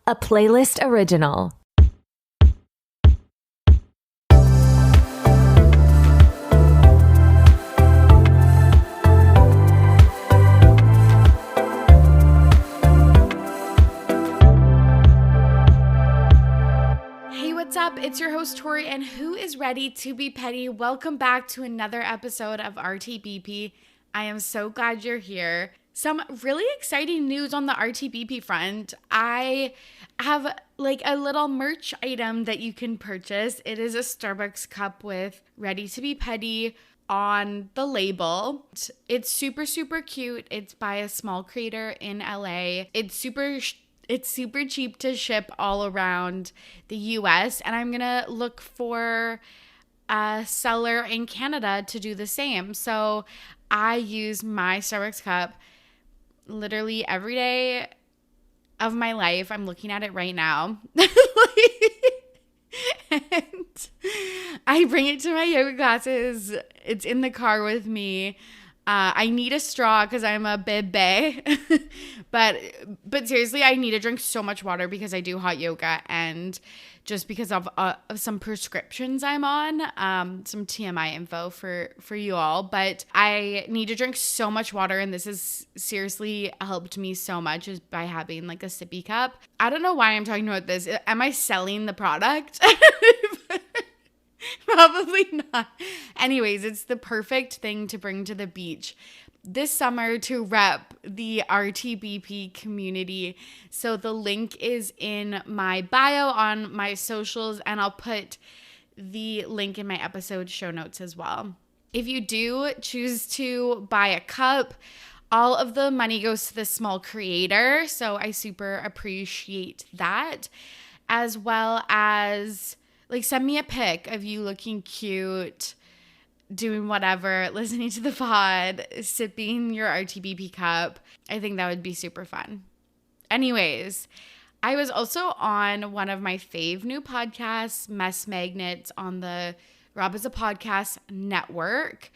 a Playlist original. What's up? It's your host Tori, and who is ready to be petty? Welcome back to another episode of RTBP. I am so glad you're here. Some really exciting news on the RTBP front. I have like a little merch item that you can purchase. It is a Starbucks cup with Ready to be Petty on the label. It's super, super cute. It's by a small creator in LA. It's super cheap to ship all around the US, and I'm gonna look for a seller in Canada to do the same. So I use my Starbucks cup literally every day of my life. I'm looking at it right now. And I bring it to my yoga classes. It's in the car with me. I need a straw because I'm a bebe. but seriously, I need to drink so much water because I do hot yoga, and just because of some prescriptions I'm on, some TMI info for you all. But I need to drink so much water, and this has seriously helped me so much is by having like a sippy cup. I don't know why I'm talking about this. Am I selling the product? Probably not. Anyways, it's the perfect thing to bring to the beach this summer to rep the RTBP community. So the link is in my bio on my socials, and I'll put the link in my episode show notes as well. If you do choose to buy a cup, all of the money goes to the small creator. So I super appreciate that, as well as like send me a pic of you looking cute, doing whatever, listening to the pod, sipping your RTBP cup. I think that would be super fun. Anyways, I was also on one of my fave new podcasts, Mess Magnets, on the Rob is a Podcast network.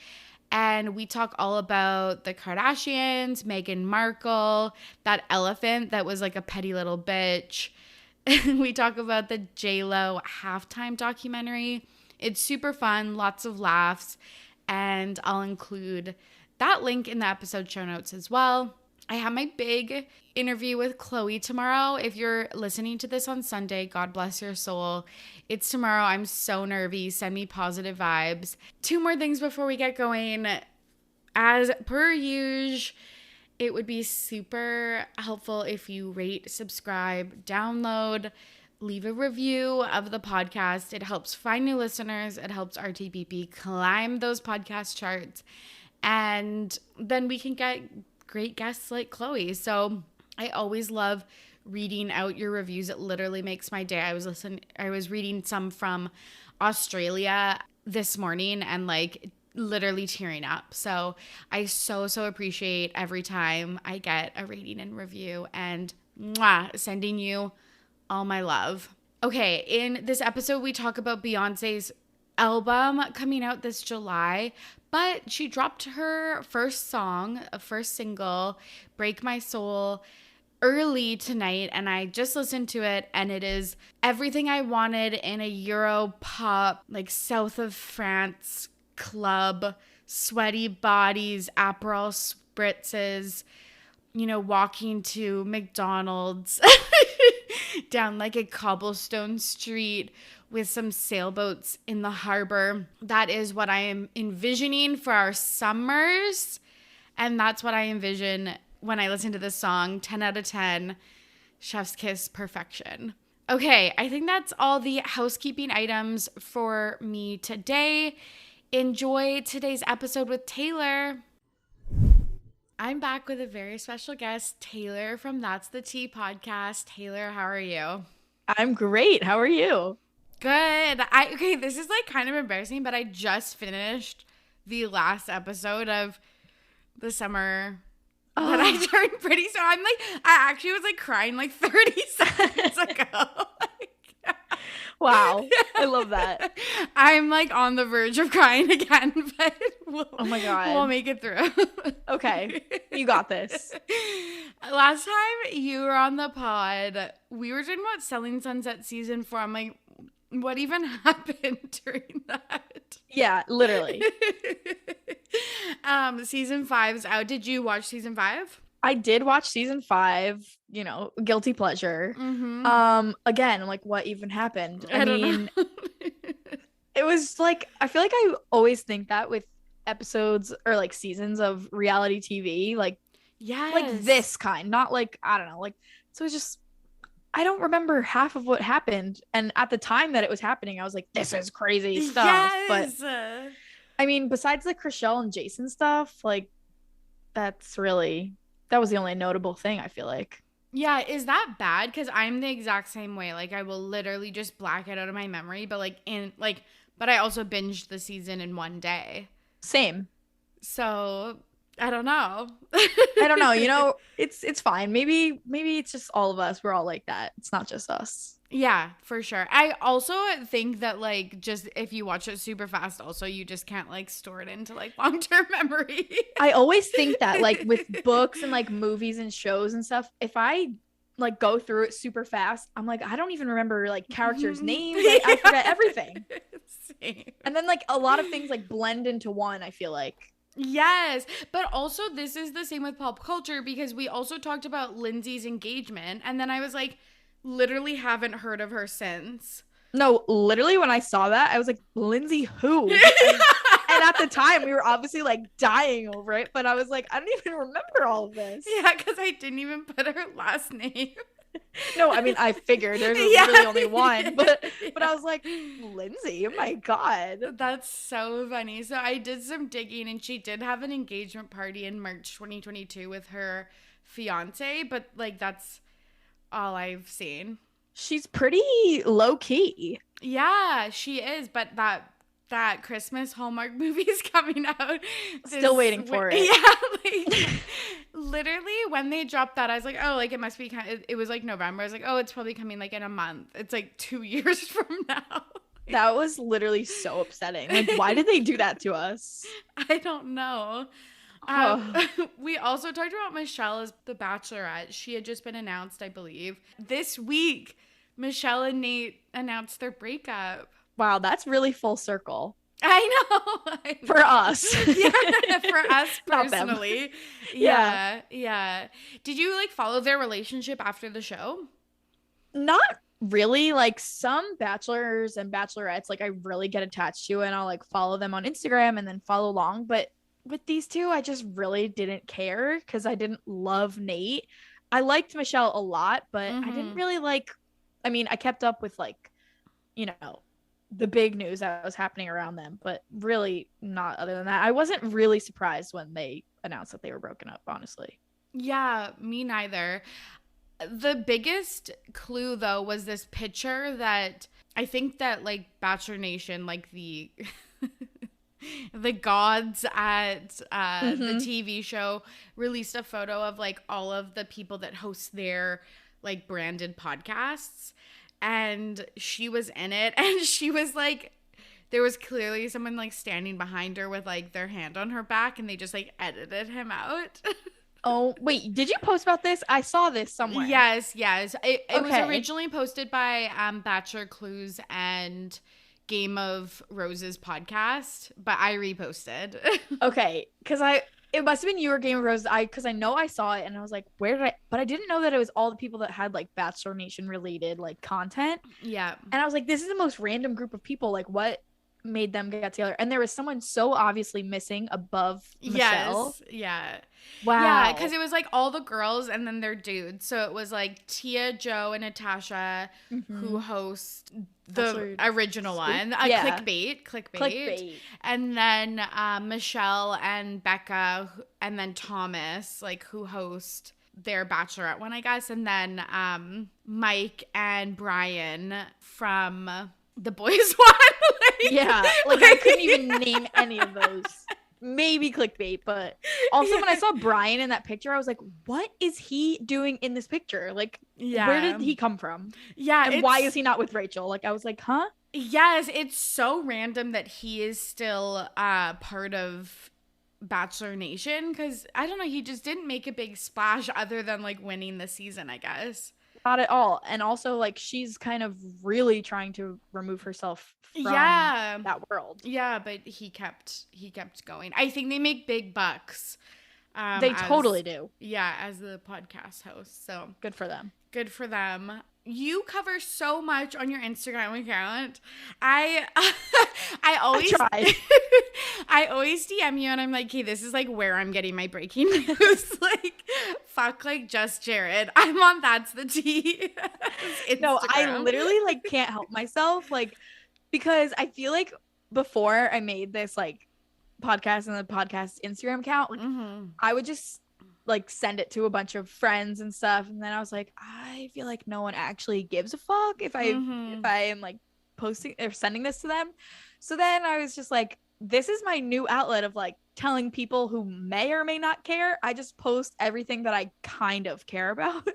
And we talk all about the Kardashians, Meghan Markle, that elephant that was like a petty little bitch. We talk about the J-Lo halftime documentary. It's super fun, lots of laughs, and I'll include that link in the episode show notes as well. I have my big interview with Chloe tomorrow. If you're listening to this on Sunday, God bless your soul. It's tomorrow. I'm so nervy. Send me positive vibes. 2 more things before we get going. As per usual, it would be super helpful if you rate, subscribe, download, leave a review of the podcast. It helps find new listeners. It helps RTBP climb those podcast charts. And then we can get great guests like Chloe. So I always love reading out your reviews. It literally makes my day. I was reading some from Australia this morning and like literally tearing up. So I so appreciate every time I get a rating and review, and sending you all my love. Okay, in this episode, we talk about Beyoncé's album coming out this July, but she dropped her first single, Break My Soul, early tonight, and I just listened to it, and it is everything I wanted in a Euro pop, like south of France club, sweaty bodies, Aperol spritzes, walking to McDonald's down like a cobblestone street with some sailboats in the harbor. That is what I am envisioning for our summers, and that's what I envision when I listen to this song. 10 out of 10, chef's kiss perfection. Okay, I think that's all the housekeeping items for me today. Enjoy today's episode with Taylor. I'm back with a very special guest, Taylor from That's the Tea podcast. Taylor, how are you? I'm great. How are you? Good. Okay, this is like kind of embarrassing, but I just finished the last episode of the summer that I turned pretty. So I actually was like crying like 30 seconds ago. Wow. I love that. I'm like on the verge of crying again, but oh my God. We'll make it through. Okay. You got this. Last time you were on the pod, we were talking about Selling Sunset season 4. I'm like, what even happened during that? Yeah, literally. Season 5's out. Did you watch season 5? I did watch season 5, guilty pleasure. Again, like, what even happened? I don't know. It was like, I feel like I always think that with episodes or like seasons of reality TV, like, yes. like this kind, not like, I don't know, like, so it's just, I don't remember half of what happened. And at the time that it was happening, I was like, this is crazy stuff. Yes. But I mean, besides the Chriselle and Jason stuff, like, that was the only notable thing, I feel like. Yeah, is that bad? Because I'm the exact same way. Like, I will literally just black it out of my memory, but but I also binged the season in one day. Same. So I don't know. I don't know. It's fine. Maybe it's just all of us. We're all like that. It's not just us. Yeah, for sure. I also think that, like, just if you watch it super fast, also you just can't like store it into like long-term memory. I always think that, like, with books and like movies and shows and stuff, if I like go through it super fast, I'm like, I don't even remember like characters' names. I forget everything. Same. And then like a lot of things like blend into one, I feel like. Yes, but also this is the same with pop culture, because we also talked about Lindsay's engagement, and then I was like, literally haven't heard of her since. No, literally when I saw that, I was like, Lindsay who? And at the time, we were obviously like dying over it, but I was like, I don't even remember all of this. Yeah, because I didn't even put her last name. No, I mean, I figured there's really only one, but I was like, Lindsay, oh my God. That's so funny. So I did some digging, and she did have an engagement party in March 2022 with her fiance, but like that's all I've seen. She's pretty low key. Yeah, she is, but that Christmas Hallmark movie is coming out. Still waiting for it. Yeah, like literally when they dropped that, I was like, oh, like it must be it was like November. I was like, oh, it's probably coming like in a month. It's like 2 years from now. That was literally so upsetting. Like, why did they do that to us? I don't know. We also talked about Michelle as the Bachelorette. She had just been announced, I believe. This week, Michelle and Nate announced their breakup. Wow, that's really full circle. I know. For us. Yeah, for us Not them. personally. Yeah. Did you like follow their relationship after the show? Not really. Like, some bachelors and bachelorettes, like, I really get attached to, and I'll like follow them on Instagram and then follow along. But with these two, I just really didn't care because I didn't love Nate. I liked Michelle a lot, but I didn't really like, I mean, I kept up with like, the big news that was happening around them, but really not other than that. I wasn't really surprised when they announced that they were broken up, honestly. Yeah, me neither. The biggest clue, though, was this picture that I think that like Bachelor Nation, like the the gods at the TV show, released a photo of like all of the people that host their like branded podcasts. And she was in it, and she was like, there was clearly someone like standing behind her with like their hand on her back, and they just like edited him out. Oh, wait, did you post about this? I saw this somewhere. Yes. It was originally posted by Bachelor Clues and Game of Roses podcast, but I reposted. Okay, because it must have been you or Game of Roses. Because I know I saw it and I was like, but I didn't know that it was all the people that had like Bachelor Nation related like content. Yeah. And I was like, this is the most random group of people. Like, what made them get together? And there was someone so obviously missing above Michelle. Yes. Yeah. Wow. Yeah, because it was like all the girls and then their dudes. So it was like Tia, Joe, and Natasha who host the original one. Clickbait. And then Michelle and Becca, and then Thomas, like, who host their Bachelorette one, I guess. And then Mike and Brian from the boys one. I couldn't even name any of those. Maybe Clickbait, but also when I saw Brian in that picture, I was like, what is he doing in this picture? Like, where did he come from? Yeah. And why is he not with Rachel? Like, I was like, huh? Yes, it's so random that he is still part of Bachelor Nation, because I don't know, he just didn't make a big splash other than like winning the season, I guess. Not at all. And also, like, she's kind of really trying to remove herself from Yeah. that world. Yeah, but he kept going. I think they make big bucks. They totally do. Yeah, as the podcast host. So Good for them. good for them. You cover so much on your Instagram account. I always try. I always DM you and I'm like, hey, this is like where I'm getting my breaking news. Like, fuck, like just Jared. I'm on That's the Tea. No, I Instagram. literally like can't help myself, like, because I feel like before I made this like podcast and the podcast Instagram account, like, I would just like send it to a bunch of friends and stuff, and then I was like, I feel like no one actually gives a fuck if I am like posting or sending this to them. So then I was just like, this is my new outlet of like telling people who may or may not care. I just post everything that I kind of care about.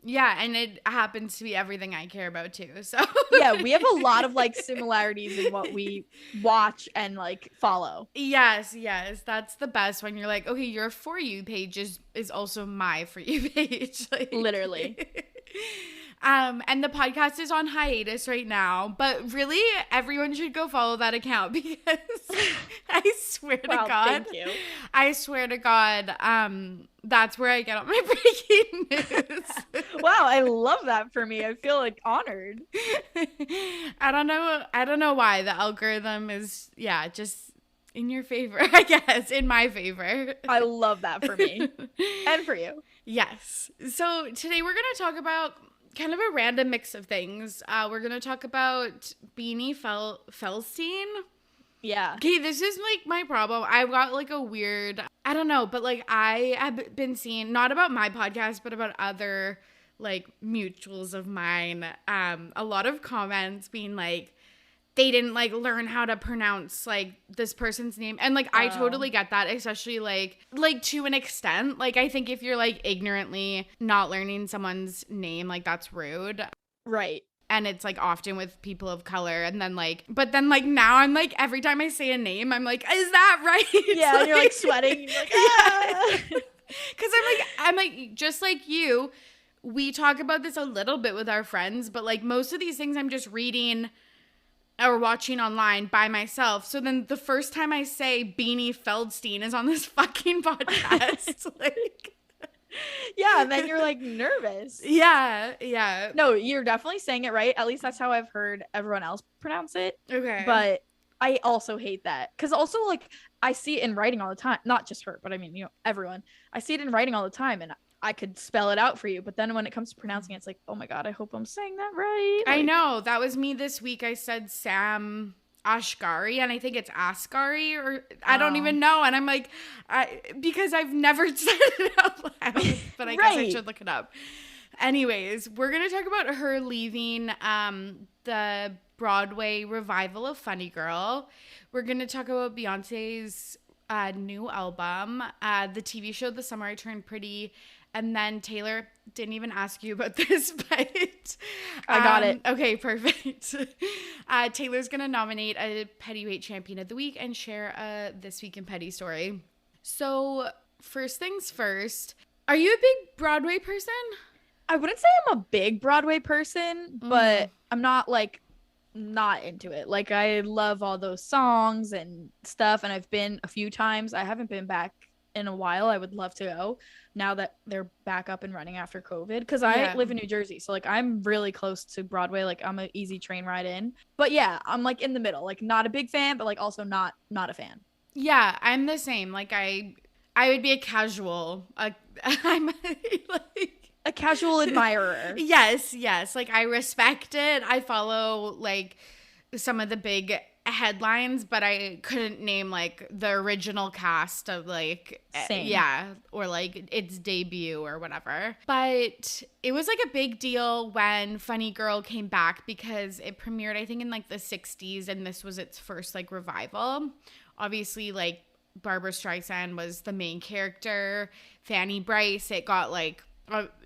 Yeah, and it happens to be everything I care about too. So yeah, we have a lot of like similarities in what we watch and like follow. Yes, that's the best when you're like, okay, your For You page is also my For You page. Like, literally. And the podcast is on hiatus right now, but really everyone should go follow that account because I swear to God, thank you. I swear to God, that's where I get all my breaking news. Wow, I love that for me. I feel like honored. I don't know why the algorithm is, just in your favor, I guess, in my favor. I love that for me and for you. Yes. So today we're going to talk about kind of a random mix of things. We're going to talk about Beanie Feldstein. Yeah. Okay, this is like my problem. I've got like a weird, I don't know, but like I have been seeing, not about my podcast, but about other like mutuals of mine, a lot of comments being like, they didn't like learn how to pronounce like this person's name. And like, I totally get that, especially like to an extent. Like, I think if you're like ignorantly not learning someone's name, like that's rude. Right. And it's like often with people of color. And then like, but then like now I'm like, every time I say a name, I'm like, is that right? Yeah. Like, and you're like sweating. You're like, ah. Cause I'm like, just like you, we talk about this a little bit with our friends, but like most of these things I'm just reading or watching online by myself. So then the first time I say Beanie Feldstein is on this fucking podcast. Like, yeah, and then you're like nervous. Yeah. No, you're definitely saying it right. At least that's how I've heard everyone else pronounce it. Okay. But I also hate that. Because also, like, I see it in writing all the time. Not just her, but I mean, you know, everyone. I see it in writing all the time, and I could spell it out for you. But then when it comes to pronouncing it, it's like, oh my God, I hope I'm saying that right. I Like, know. That was me this week. I said Sam Ashgari, and I think it's Asghari, or I don't even know. And I'm like, because I've never said it out loud, but I guess I should look it up. Anyways, we're going to talk about her leaving the Broadway revival of Funny Girl. We're going to talk about Beyonce's new album, the TV show The Summer I Turned Pretty, and then Taylor, didn't even ask you about this, but I got it. Okay, perfect. Taylor's gonna nominate a Pettyweigh Champion of the Week and share a This Week in Petty story. So first things first, are you a big Broadway person? I wouldn't say I'm a big Broadway person, but I'm not like not into it. Like, I love all those songs and stuff, and I've been a few times. I haven't been back in a while. I would love to go now that they're back up and running after COVID, because I live in New Jersey, so like I'm really close to Broadway. Like, I'm an easy train ride in. But yeah, I'm like in the middle, like not a big fan, but like also not a fan. Yeah, I'm the same. Like I would be a casual. I'm like A casual admirer. Yes. Like, I respect it. I follow like some of the big headlines, but I couldn't name like the original cast of like Same. or like its debut or whatever. But it was like a big deal when Funny Girl came back, because it premiered I think in like the 60s, and this was its first like revival. Obviously, like Barbara Streisand was the main character, Fanny Bryce. It got like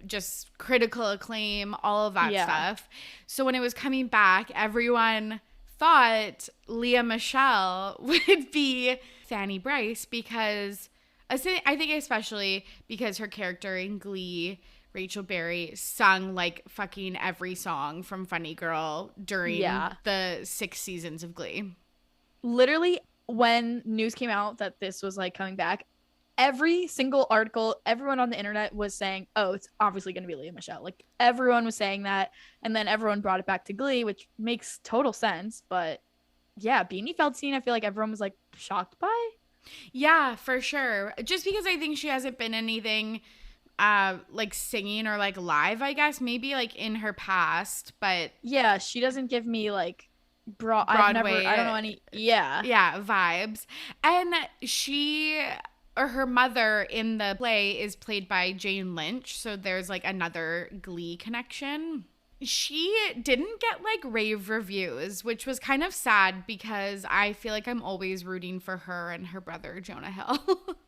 just critical acclaim, all of that stuff. So when it was coming back, everyone thought Leah Michele would be Fanny Bryce because I think especially because her character in Glee, Rachel Berry, sung like fucking every song from Funny Girl during the 6 seasons of Glee. Literally, when news came out that this was like coming back, every single article, everyone on the internet was saying, oh, it's obviously going to be Lea Michele. Like, everyone was saying that. And then everyone brought it back to Glee, which makes total sense. But yeah, Beanie Feldstein, I feel like everyone was like shocked by. Yeah, for sure. Just because I think she hasn't been anything like singing or like live, I guess. Maybe like in her past. But yeah, she doesn't give me like Broadway. I don't know any. Yeah. Yeah, vibes. And her mother in the play is played by Jane Lynch, so there's like another Glee connection. She didn't get like rave reviews, which was kind of sad because I feel like I'm always rooting for her and her brother Jonah Hill.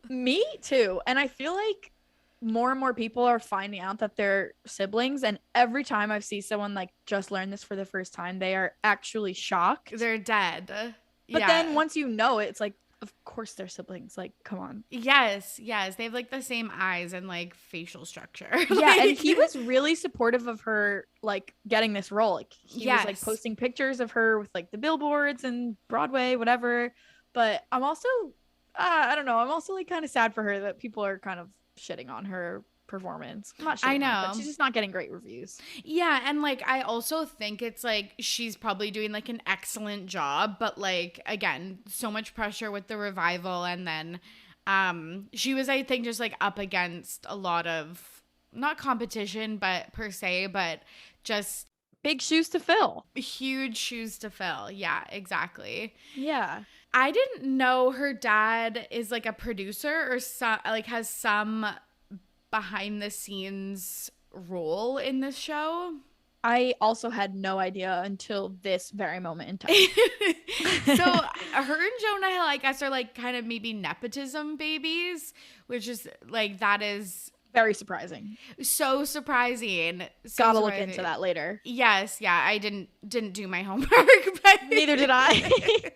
Me too. And I feel like more and more people are finding out that they're siblings, and every time I see someone like just learn this for the first time, they are actually shocked. They're dead. But then once you know it, it's like, of course they're siblings. Like, come on. Yes. They have like the same eyes and like facial structure. Yeah, and he was really supportive of her like getting this role. Like he was like posting pictures of her with like the billboards and Broadway, whatever. But I'm also I don't know. I'm also like kind of sad for her that people are kind of shitting on her performance. I'm not sure. I know, but she's just not getting great reviews. Yeah, and like I also think it's like she's probably doing like an excellent job, but like again, so much pressure with the revival, and then she was, I think, just like up against a lot of not competition but per se, but just big shoes to fill. Huge shoes to fill. Yeah, exactly. Yeah. I didn't know her dad is like a producer or like has some behind the scenes role in this show. I also had no idea until this very moment in time. So her and Jonah Hill, I guess, are like kind of maybe nepotism babies, which is like, that is very surprising. So surprising. Gotta look into that later. Yes, yeah. I didn't do my homework, but neither did I.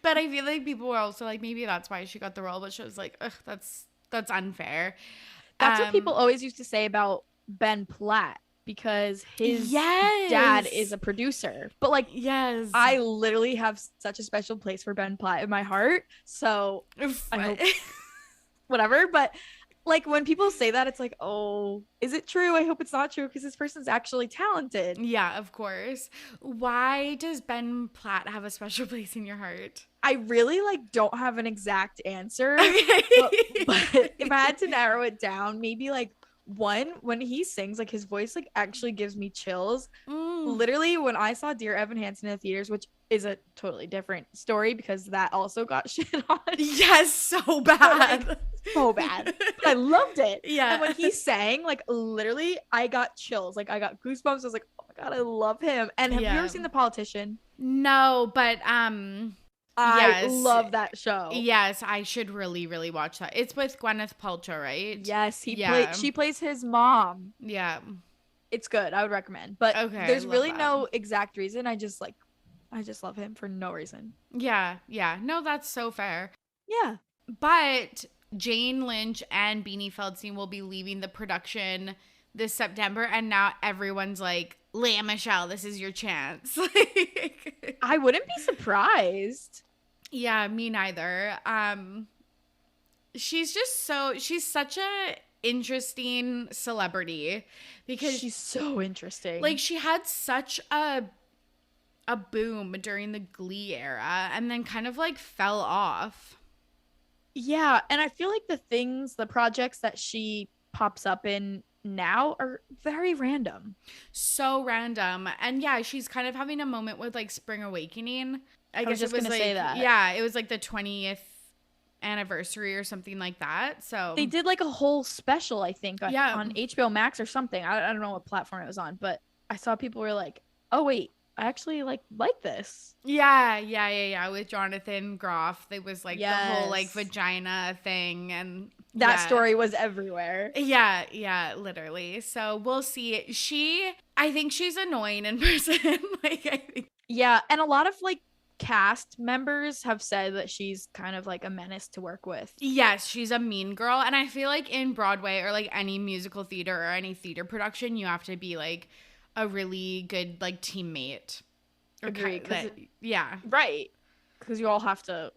But I feel like people were also like, maybe that's why she got the role, but she was like, ugh, that's unfair. That's what people always used to say about Ben Platt, because his dad is a producer. But like, I literally have such a special place for Ben Platt in my heart. So I hope whatever. But like, when people say that, it's like, oh, is it true? I hope it's not true, because this person's actually talented. Yeah, of course. Why does Ben Platt have a special place in your heart? I really like don't have an exact answer. Okay. But if I had to narrow it down, maybe like one, when he sings, like his voice like actually gives me chills. Literally, when I saw Dear Evan Hansen in the theaters, which is a totally different story because that also got shit on. Yes, so bad. Like, so bad. I loved it. Yeah. And when he sang, like literally I got chills. Like I got goosebumps. I was like, oh my God, I love him. And have you ever seen The Politician? No, but I love that show. Yes, I should really, really watch that. It's with Gwyneth Paltrow, right? Yes, she plays his mom. Yeah. It's good. I would recommend. But there's really no exact reason. I just love him for no reason. Yeah. No, that's so fair. Yeah. But Jane Lynch and Beanie Feldstein will be leaving the production this September, and now everyone's like, Lea Michele, this is your chance. I wouldn't be surprised. Yeah, me neither. She's such a interesting celebrity because she's so interesting. Like, she had such a boom during the Glee era and then kind of like fell off. Yeah, and I feel like the projects that she pops up in now are very random. So random. And yeah, she's kind of having a moment with like Spring Awakening. I guess was just gonna like, say that. Yeah, it was like the 20th anniversary or something like that. So they did like a whole special, I think, on HBO Max or something. I don't know what platform it was on, but I saw people were like, oh wait, I actually like this. Yeah. With Jonathan Groff, there was like the whole like vagina thing, and that story was everywhere. Yeah, literally. So we'll see. I think she's annoying in person. Like, I think. Yeah, and a lot of like cast members have said that she's kind of like a menace to work with. Yes, she's a mean girl. And I feel like in Broadway or like any musical theater or any theater production, you have to be like a really good like teammate. Agree. Yeah. Right. Because you all have to,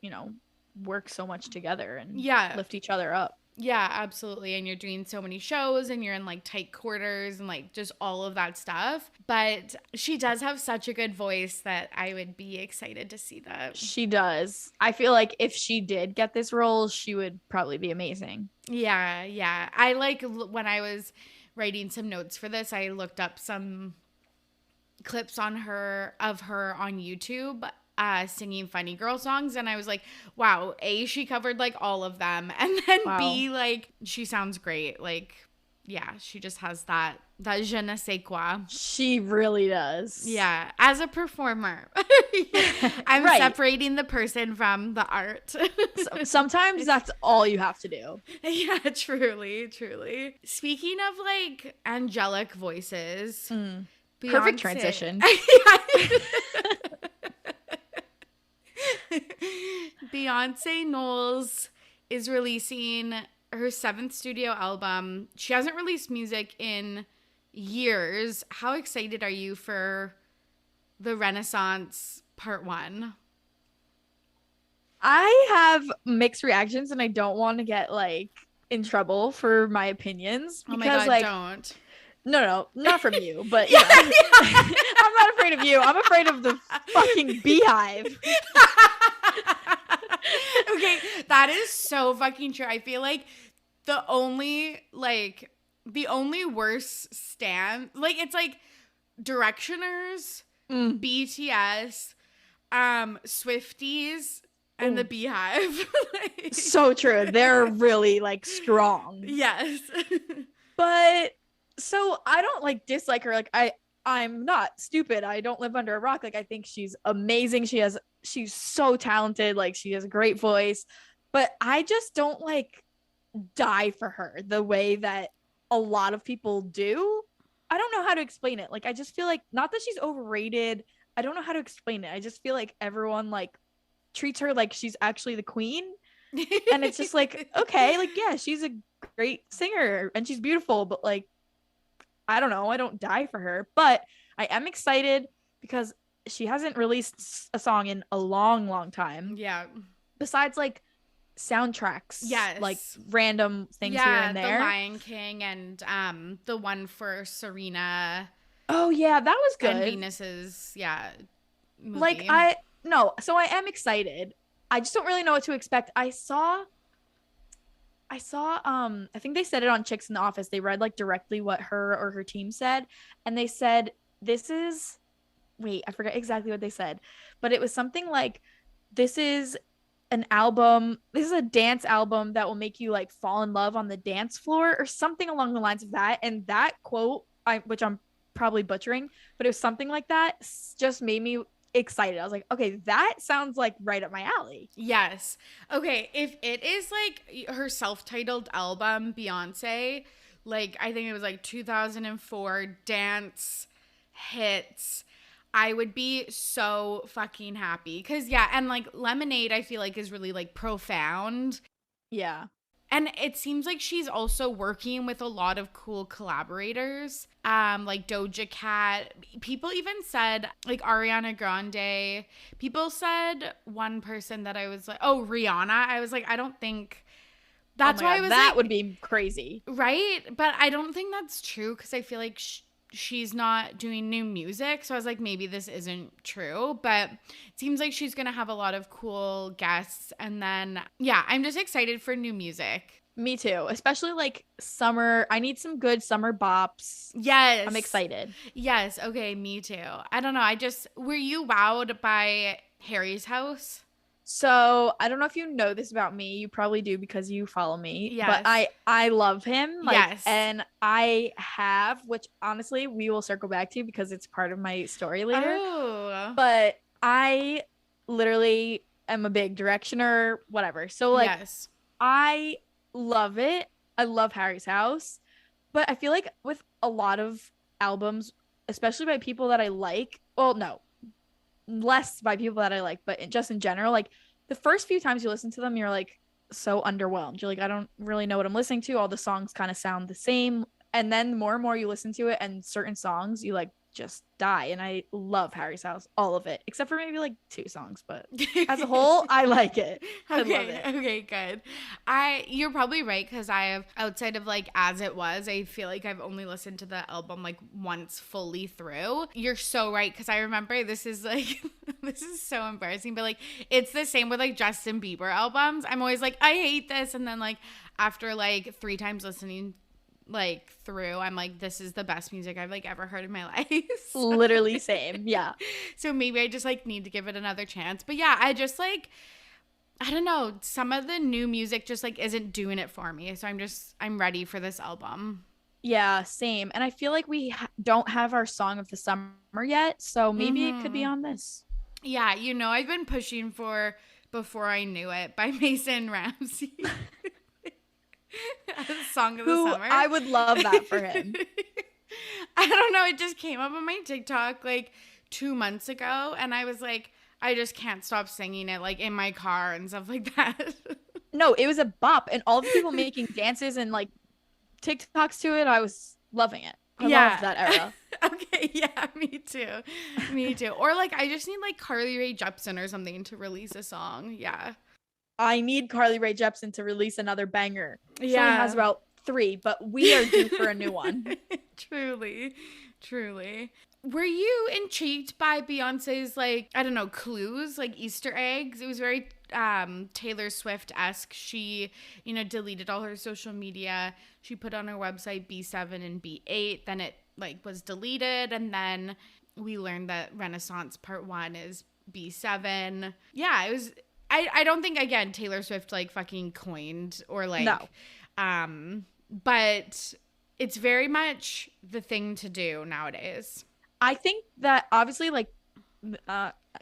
work so much together and lift each other up. Yeah, absolutely. And you're doing so many shows and you're in like tight quarters and like just all of that stuff. But she does have such a good voice that I would be excited to see that. She does. I feel like if she did get this role, she would probably be amazing. Yeah, yeah. I like when I was writing some notes for this, I looked up some clips of her on YouTube singing funny girl songs, and I was like, wow, A, she covered like all of them, and then B, like she sounds great. Like, yeah, she just has that je ne sais quoi. She really does. Yeah, as a performer. I'm separating the person from the art. Sometimes that's all you have to do. Yeah, truly. Speaking of like angelic voices, Beyonce. Perfect transition. Beyonce Knowles is releasing her 7th studio album. She hasn't released music in years. How excited are you for the Renaissance Part 1? I have mixed reactions and I don't want to get like in trouble for my opinions. Because, oh my God, don't. No, not from you, but yeah. I'm not afraid of you. I'm afraid of the fucking beehive. Okay, that is so fucking true. I feel like the only worst stand, like it's like Directioners, BTS, Swifties, and the Beehive. So true. They're really like strong. Yes. But so I don't like dislike her. Like I'm not stupid. I don't live under a rock. Like I think she's amazing. She's so talented. Like she has a great voice, but I just don't like die for her the way that a lot of people do. I don't know how to explain it. Like I just feel like, not that she's overrated, I don't know how to explain it. I just feel like everyone like treats her like she's actually the queen. And it's just like, okay, like yeah, she's a great singer and she's beautiful, but like I don't know, I don't die for her. But I am excited because she hasn't released a song in a long time. Yeah. Besides like soundtracks. Yes. Like random things here and there. The Lion King and the one for Serena. Oh yeah, that was good. And Venus's, movie. Like so I am excited. I just don't really know what to expect. I saw I think they said it on Chicks in the Office. They read like directly what her or her team said, and they said I forget exactly what they said, but it was something like, this is a dance album that will make you like fall in love on the dance floor or something along the lines of that. And that quote, which I'm probably butchering, but it was something like that, just made me excited. I was like, okay, that sounds like right up my alley. Yes. Okay, if it is like her self-titled album, Beyonce, like I think it was like 2004 dance hits, I would be so fucking happy. Cause and like Lemonade, I feel like is really like profound. Yeah. And it seems like she's also working with a lot of cool collaborators, like Doja Cat. People even said, like Ariana Grande. People said one person that I was like, oh, Rihanna. I was like, I don't think. That's why I was that like, would be crazy. Right? But I don't think that's true because I feel like she's not doing new music. So I was like, maybe this isn't true. But it seems like she's going to have a lot of cool guests. And then, I'm just excited for new music. Me too. Especially like summer. I need some good summer bops. Yes. I'm excited. Yes. Okay. Me too. I don't know. Were you wowed by Harry's House? So I don't know if you know this about me. You probably do because you follow me. Yes. But I love him. Like, yes. And I have, which honestly we will circle back to because it's part of my story later. Oh. But I literally am a big Directioner, whatever. So like, yes. I love it. I love Harry's House. But I feel like with a lot of albums, especially by people that I like, well, no, less by people that I like, but just in general, like the first few times you listen to them, you're like so underwhelmed. You're like, I don't really know what I'm listening to. All the songs kind of sound the same. And then more and more you listen to it, and certain songs you like just die. And I love Harry Styles, all of it, except for maybe like 2 songs, but as a whole, I like it. I love it. Okay, good. You're probably right, because I have, outside of like As It Was, I feel like I've only listened to the album like once fully through. You're so right, because I remember this is like this is so embarrassing, but like it's the same with like Justin Bieber albums. I'm always like, I hate this, and then like after like 3 times listening like through, I'm like, this is the best music I've like ever heard in my life. Literally same. Yeah. So maybe I just like need to give it another chance. But yeah, I just like, I don't know, some of the new music just like isn't doing it for me. So I'm ready for this album. Yeah, same. And I feel like we don't have our song of the summer yet, so maybe it could be on this. Yeah, you know, I've been pushing for Before I Knew It by Mason Ramsey. Song of the summer. I would love that for him. I don't know, it just came up on my TikTok like 2 months ago, and I was like, I just can't stop singing it like in my car and stuff like that. No, it was a bop, and all the people making dances and like TikToks to it, I was loving it. I love that era. Okay, yeah, me too. Me too. Or like I just need like Carly Rae Jepsen or something to release a song. Yeah. I need Carly Rae Jepsen to release another banger. She only Yeah. has about 3, but we are due for a new one. Truly. Were you intrigued by Beyonce's like, I don't know, clues, like Easter eggs? It was very Taylor Swift-esque. She, you know, deleted all her social media. She put on her website B7 and B8. Then it like was deleted, and then we learned that Renaissance Part 1 is B7. Yeah, it was. I don't think, again, Taylor Swift like fucking coined or like No. But it's very much the thing to do nowadays. I think that obviously like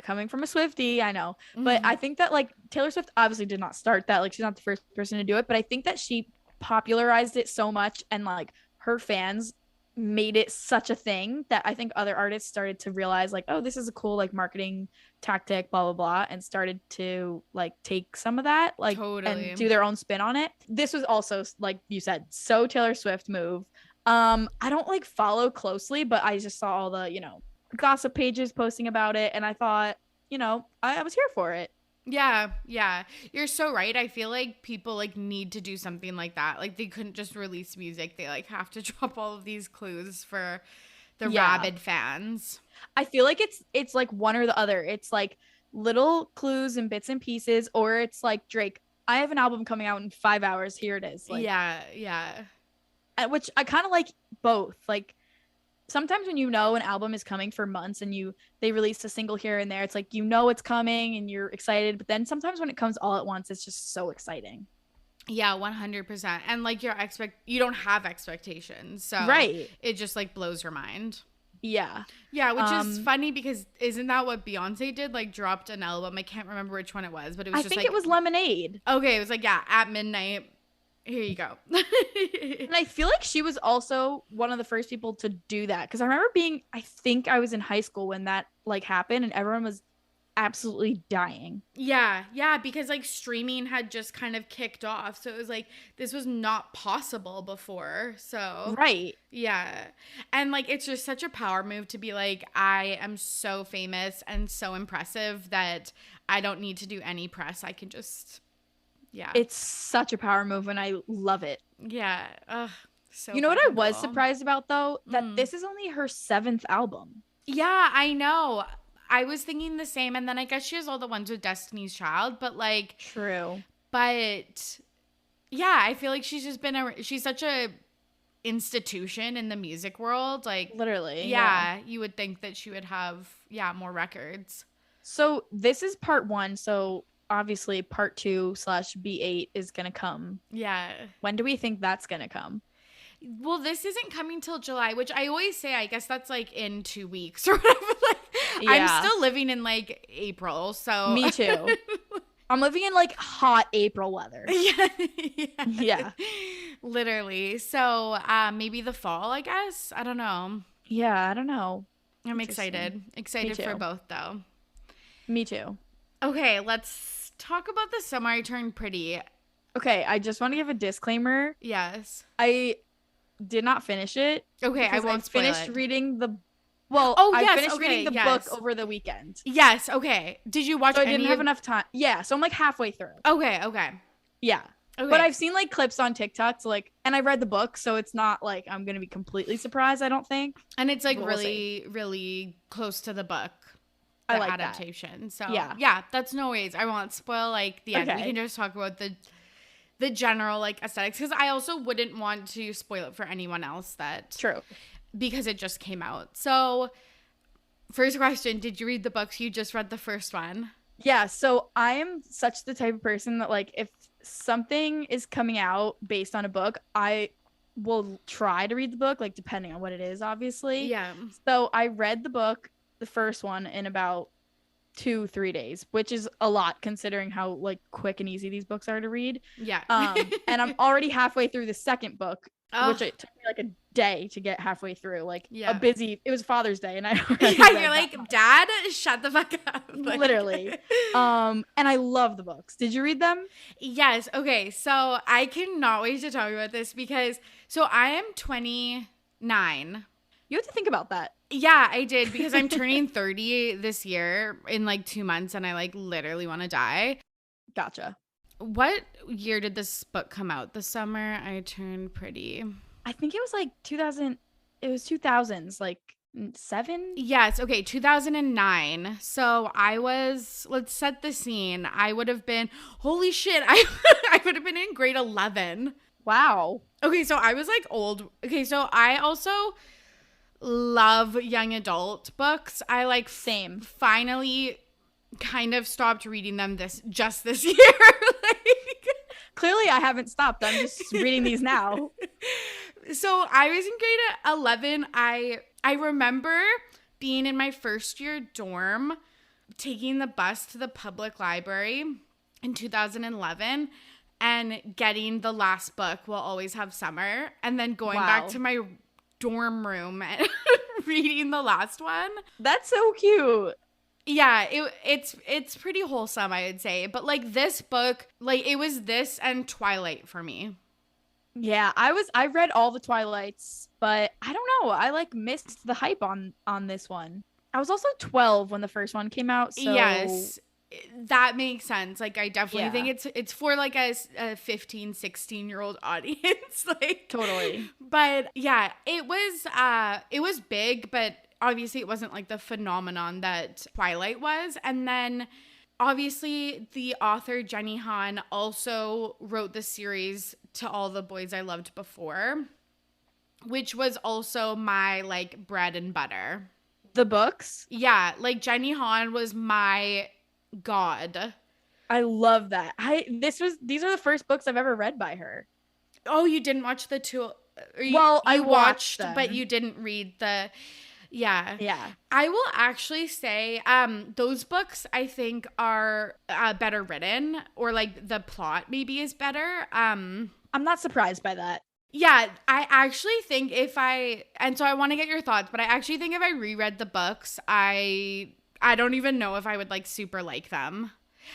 coming from a Swiftie, I know, but I think that like Taylor Swift obviously did not start that. Like she's not the first person to do it, but I think that she popularized it so much, and like her fans made it such a thing that I think other artists started to realize like, oh, this is a cool like marketing tactic, blah blah blah, and started to like take some of that like and do their own spin on it. This was also, like you said, so Taylor Swift move. I don't like follow closely, but I just saw all the, you know, gossip pages posting about it, and I thought, you know, I was here for it. Yeah, you're so right. I feel like people like need to do something like that. Like they couldn't just release music. They like have to drop all of these clues for the rabid fans. I feel like it's like one or the other. It's like little clues and bits and pieces, or it's like Drake, I have an album coming out in 5 hours. Here it is. Like, yeah. Which I kind of like both. Like sometimes when you know an album is coming for months and they release a single here and there, it's like, you know, it's coming and you're excited. But then sometimes when it comes all at once, it's just so exciting. Yeah, 100%. And like you don't have expectations. So right. It just like blows your mind. Yeah. Yeah, which is funny because isn't that what Beyonce did? Like dropped an album. I can't remember which one it was, but it was I think it was Lemonade. Okay, it was like, yeah, at midnight. Here you go. And I feel like she was also one of the first people to do that, because I remember I think I was in high school when that like happened, and everyone was absolutely dying. Yeah, because like streaming had just kind of kicked off, so it was like this was not possible before. So right. Yeah. And like it's just such a power move to be like, I am so famous and so impressive that I don't need to do any press. I can just it's such a power move, and I love it. Yeah. So you know what I was surprised about though? That this is only her 7th album. Yeah, I know. I was thinking the same, and then I guess she has all the ones with Destiny's Child, but like true. But yeah, I feel like she's just she's such a institution in the music world, like literally. Yeah, you would think that she would have more records. So this is part 1, so obviously part 2/B8 is gonna come. Yeah. When do we think that's gonna come? Well, this isn't coming till July, which I always say, I guess that's like in 2 weeks or whatever. Like, I'm still living in like April, so. Me too. I'm living in like hot April weather. Yeah. Literally. So maybe the fall, I guess. I don't know. Yeah, I don't know. I'm excited. Excited for both though. Me too. Okay, let's talk about the summer I turned pretty. Okay, I just want to give a disclaimer. Yes. I did not finish it. Okay, I because won't spoil finished it. reading Oh, I yes, finished okay, reading the yes. book over the weekend. Yes, okay. Did you watch So I any didn't have enough time. Yeah, so I'm like halfway through. Okay, okay. Yeah. Okay. But I've seen like clips on TikTok, so like, and I read the book, so it's not like I'm gonna be completely surprised, I don't think. And it's like But we'll see. really close to the book. The I like that. adaptation. So Yeah. that's no worries. I won't spoil like the end. We Okay. can just talk about the general like aesthetics, because I also wouldn't want to spoil it for anyone else True. because it just came out. So first question, did you read the books? You just read the first one. Yeah, so I am such the type of person that like if something is coming out based on a book, I will try to read the book, like depending on what it is, obviously. Yeah. So I read the book, the first one, in about 2-3 days, which is a lot considering how like quick and easy these books are to read. Yeah. And I'm already halfway through the second book, Oh. which it took me like a day to get halfway through. Like Yeah. it was Father's Day, and I Yeah, you're like, Dad, shut the fuck up. Like, literally. And I love the books. Did you read them? Yes. Okay. So I cannot wait to talk about this because I am 29. You have to think about that. Yeah, I did, because I'm turning 30 this year in like 2 months, and I like literally want to die. Gotcha. What year did this book come out? The summer I turned pretty. I think it was like 2000. It was 2000s, like 7. Yes. Okay. 2009. So let's set the scene. I would have been, holy shit, I would have been in grade 11. Wow. Okay. So I was like old. Okay. So I also love young adult books. I like Same. finally kind of stopped reading them this year. Like, Clearly, I haven't stopped. I'm just reading these now. so I was in grade 11. I remember being in my first year dorm, taking the bus to the public library in 2011 and getting the last book, We'll Always Have Summer, and then going back to my dorm room and reading the last one. That's so cute. Yeah, it's pretty wholesome, I would say. But like this book, like it was this and Twilight for me. Yeah, I read all the Twilights, but I don't know. I like missed the hype on this one. I was also 12 when the first one came out, so Yes. That makes sense. Like I definitely Yeah. think it's for like a 15, 16-year-old audience. Like Totally. But yeah, it was big, but obviously it wasn't like the phenomenon that Twilight was. And then obviously the author Jenny Han also wrote the series To All the Boys I Loved Before, which was also my like bread and butter. The books? Yeah, like Jenny Han was my god. I love that. These are the first books I've ever read by her. Oh, you didn't watch the two? I watched them, but you didn't read the. Yeah. Yeah. I will actually say those books I think are better written, or like the plot maybe is better. I'm not surprised by that. Yeah, I actually think and so I want to get your thoughts, but I actually think if I reread the books, I don't even know if I would like super like them.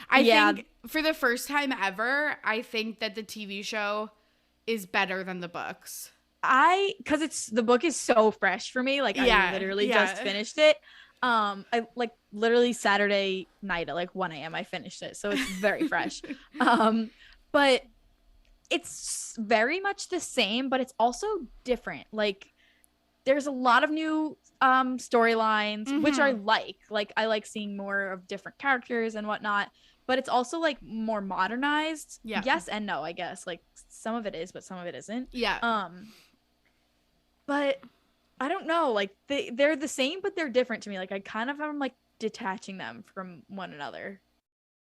I think for the first time ever, I think that the TV show is better than the books. Because the book is so fresh for me. Like I literally just finished it. I like literally Saturday night at like 1 a.m. I finished it, so it's very fresh. But it's very much the same, but it's also different. Like there's a lot of new storylines, which I like. Like I like seeing more of different characters and whatnot. But it's also like more modernized. Yeah. Yes and no, I guess. Like some of it is, but some of it isn't. Yeah. But I don't know. Like they're the same, but they're different to me. Like I kind of am like detaching them from one another,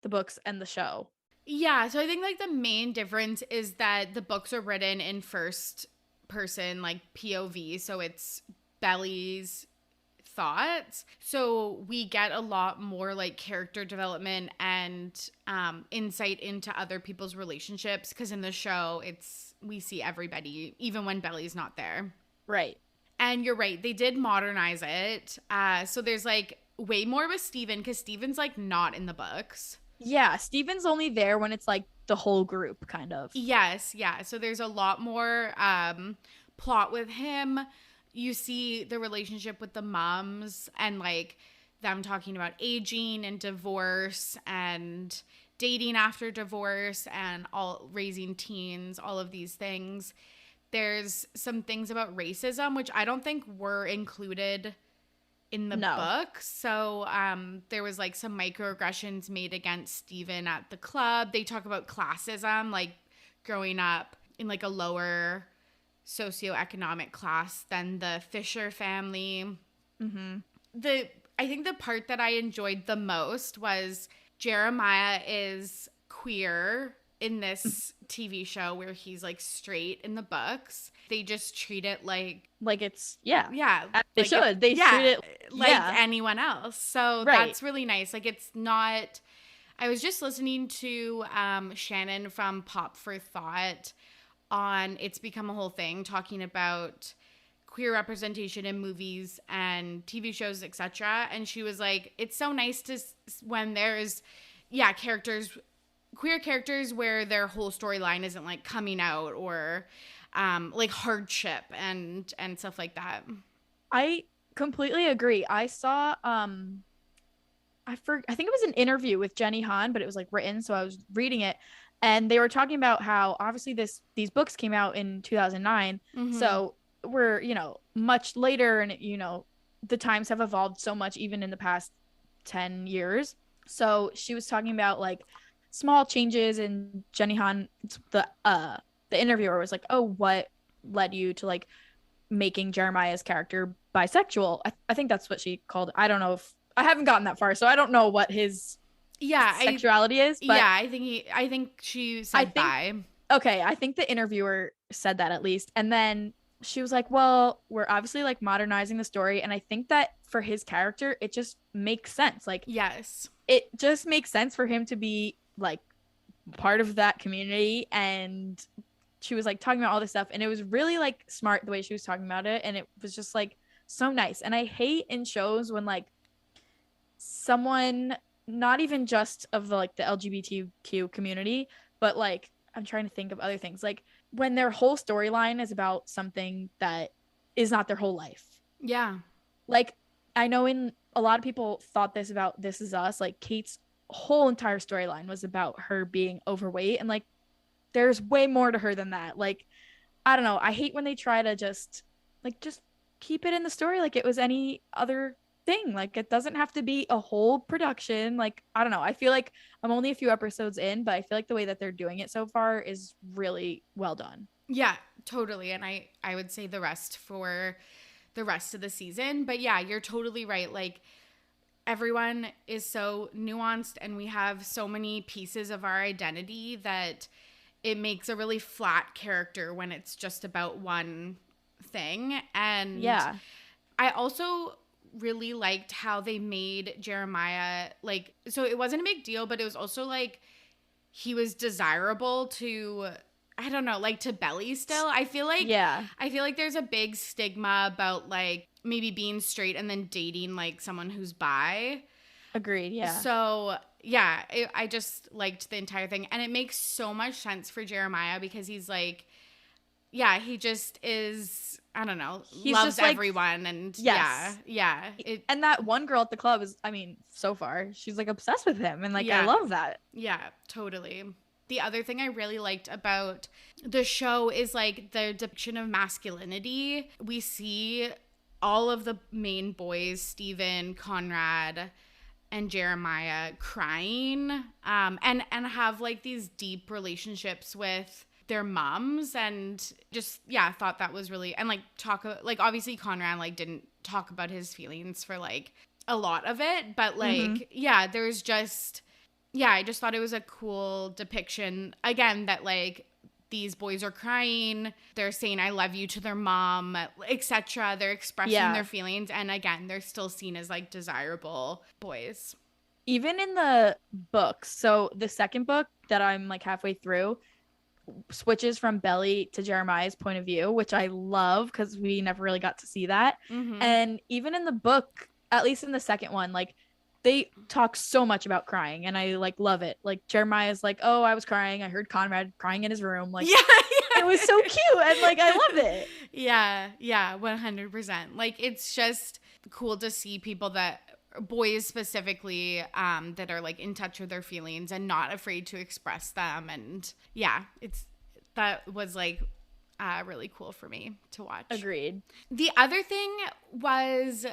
the books and the show. Yeah. So I think like the main difference is that the books are written in first person, like POV. So it's Belly's thoughts. So we get a lot more like character development and insight into other people's relationships. Because in the show, we see everybody, even when Belly's not there. Right. And you're right, they did modernize it. So there's like way more with Steven because Steven's like not in the books. Yeah, Steven's only there when it's like the whole group, kind of. Yes, yeah. So there's a lot more plot with him. You see the relationship with the moms and like them talking about aging and divorce and dating after divorce and all raising teens, all of these things. There's some things about racism, which I don't think were included in the book. So there was like some microaggressions made against Steven at the club. They talk about classism, like growing up in like a lower socioeconomic class than the Fisher family. Mm-hmm. I think the part that I enjoyed the most was Jeremiah is queer in this TV show where he's like straight in the books. They just treat it like it's they like should they treat it like anyone else. So that's really nice. Like it's not. I was just listening to Shannon from Pop for Thought on It's Become a Whole Thing talking about queer representation in movies and TV shows, etc. And she was like, it's so nice to when there's queer characters where their whole storyline isn't like coming out or like hardship and stuff like that. I completely agree. I saw I think it was an interview with Jenny Han, but it was like written, so I was reading it, and they were talking about how obviously these books came out in 2009, so we're much later, and the times have evolved so much even in the past 10 years. So she was talking about like small changes, and Jenny Han, the interviewer, was like, oh, what led you to like making Jeremiah's character bisexual? I think that's what she called it. I don't know if I haven't gotten that far, so I don't know what his sexuality is. But I think she said bi. Okay, I think the interviewer said that at least. And then she was like, well, we're obviously like modernizing the story, and I think that for his character it just makes sense. Like, yes, it just makes sense for him to be like part of that community. And she was like talking about all this stuff, and it was really like smart the way she was talking about it, and it was just like so nice. And I hate in shows when like someone, not even just of the like the LGBTQ community, but like I'm trying to think of other things, like when their whole storyline is about something that is not their whole life. Yeah. Like, I know in a lot of people thought this about This Is Us, like Kate's whole entire storyline was about her being overweight, and like there's way more to her than that. Like, I don't know, I hate when they try to just keep it in the story like it was any other thing. Like, it doesn't have to be a whole production. Like, I don't know, I feel like I'm only a few episodes in, but I feel like the way that they're doing it so far is really well done. Yeah, totally. And I would say the rest for the rest of the season. But yeah, you're totally right. Like, everyone is so nuanced, and we have so many pieces of our identity that it makes a really flat character when it's just about one thing. And yeah, I also really liked how they made Jeremiah, like, so it wasn't a big deal, but it was also like he was desirable to, I don't know, like to Belly still. I feel like there's a big stigma about like maybe being straight and then dating like someone who's bi. Agreed. Yeah. So yeah, I just liked the entire thing, and it makes so much sense for Jeremiah because he's like, yeah, he just is, I don't know, he's loves just like, everyone, and yes. yeah. And that one girl at the club is, I mean, so far she's like obsessed with him, and like I love that. Yeah, totally. The other thing I really liked about the show is like the depiction of masculinity. We see all of the main boys, Steven, Conrad, and Jeremiah, crying and have like these deep relationships with their moms, and just thought that was really, and like obviously Conrad like didn't talk about his feelings for like a lot of it, but like there's just I just thought it was a cool depiction again that like these boys are crying, they're saying I love you to their mom, etc. They're expressing their feelings, and again they're still seen as like desirable boys. Even in the books, so the second book that I'm like halfway through, switches from Belly to Jeremiah's point of view, which I love because we never really got to see that. Mm-hmm. And even in the book, at least in the second one, like they talk so much about crying, and I like love it. Like Jeremiah's like, oh, I was crying. I heard Conrad crying in his room. Like, it was so cute, and like I love it. Yeah, 100%. Like it's just cool to see people that boys specifically that are like in touch with their feelings and not afraid to express them. And yeah, that was like really cool for me to watch. Agreed. The other thing was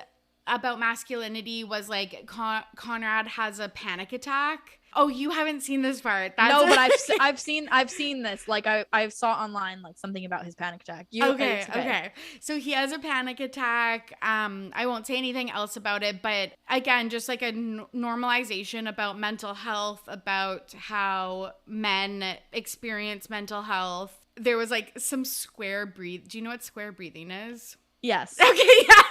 about masculinity was like Conrad has a panic attack. Oh, you haven't seen this part? No, but I've seen this. Like I saw online like something about his panic attack. Okay. So he has a panic attack. I won't say anything else about it, but again, just like a normalization about mental health, about how men experience mental health. There was like some square breathe. Do you know what square breathing is? Yes. Okay, yeah.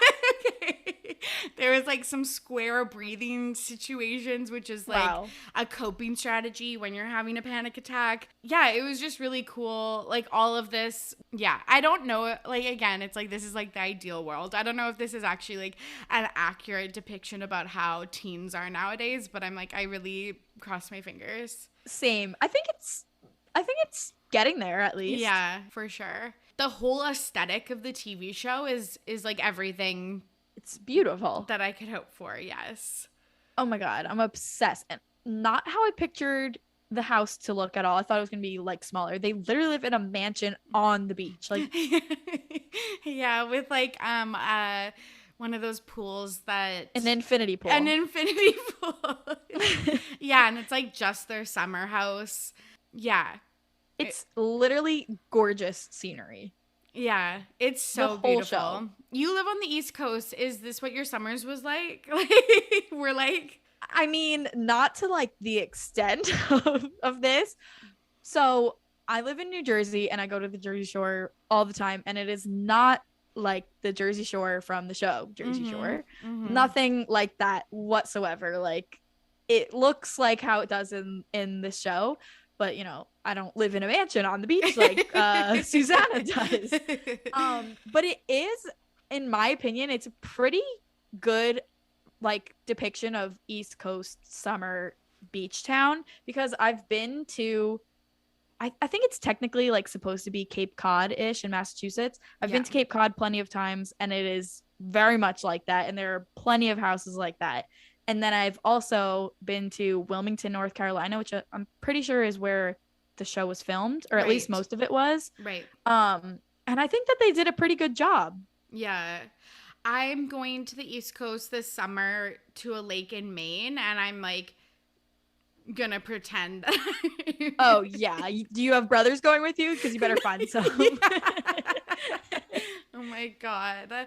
Okay. There was like some square breathing situations, which is like a coping strategy when you're having a panic attack. Yeah, it was just really cool. Like all of this. Yeah, I don't know. Like, again, it's like this is like the ideal world. I don't know if this is actually like an accurate depiction about how teens are nowadays, but I'm like, I really cross my fingers. Same. I think it's getting there at least. Yeah, for sure. The whole aesthetic of the TV show is like everything. It's beautiful. That I could hope for, yes. Oh my God, I'm obsessed. And not how I pictured the house to look at all. I thought it was going to be like smaller. They literally live in a mansion on the beach. Like yeah, with like one of those pools that an infinity pool. Yeah, and it's like just their summer house. Yeah. It's literally gorgeous scenery. Yeah, it's so beautiful. Show. You live on the East Coast. Is this what your summers was like? Like we're like, I mean, not to like the extent of this. So I live in New Jersey and I go to the Jersey Shore all the time, and it is not like the Jersey Shore from the show Jersey Shore. Mm-hmm. Nothing like that whatsoever. Like it looks like how it does in the show. But, you know, I don't live in a mansion on the beach like Susanna does. But it is, in my opinion, it's a pretty good, like, depiction of East Coast summer beach town. Because I've been to, I think it's technically, like, supposed to be Cape Cod-ish in Massachusetts. I've been to Cape Cod plenty of times, and it is very much like that. And there are plenty of houses like that. And then I've also been to Wilmington, North Carolina, which I'm pretty sure is where the show was filmed, or at least most of it was. Right. And I think that they did a pretty good job. Yeah. I'm going to the East Coast this summer to a lake in Maine, and I'm like gonna pretend that Oh, yeah. Do you have brothers going with you? Because you better find some. Oh my God.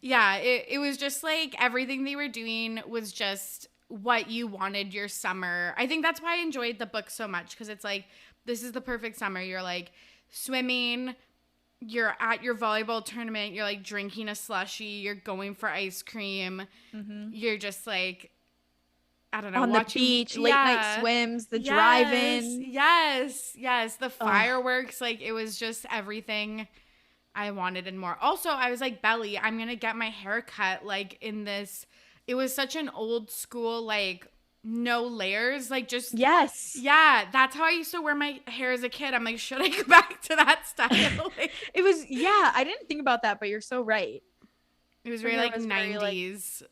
Yeah, it was just like everything they were doing was just what you wanted your summer. I think that's why I enjoyed the book so much, because it's like, this is the perfect summer. You're like swimming, you're at your volleyball tournament, you're like drinking a slushie, you're going for ice cream, you're just like, I don't know, on watching, the beach, late night swims, the drive-in. Yes, the fireworks. Like it was just everything I wanted and more. Also, I was like, Belly, I'm going to get my hair cut like in this. It was such an old school, like no layers, like just. Yes. Yeah. That's how I used to wear my hair as a kid. I'm like, should I go back to that style? Like, it was, yeah, I didn't think about that, but you're so right. It was very like 90s.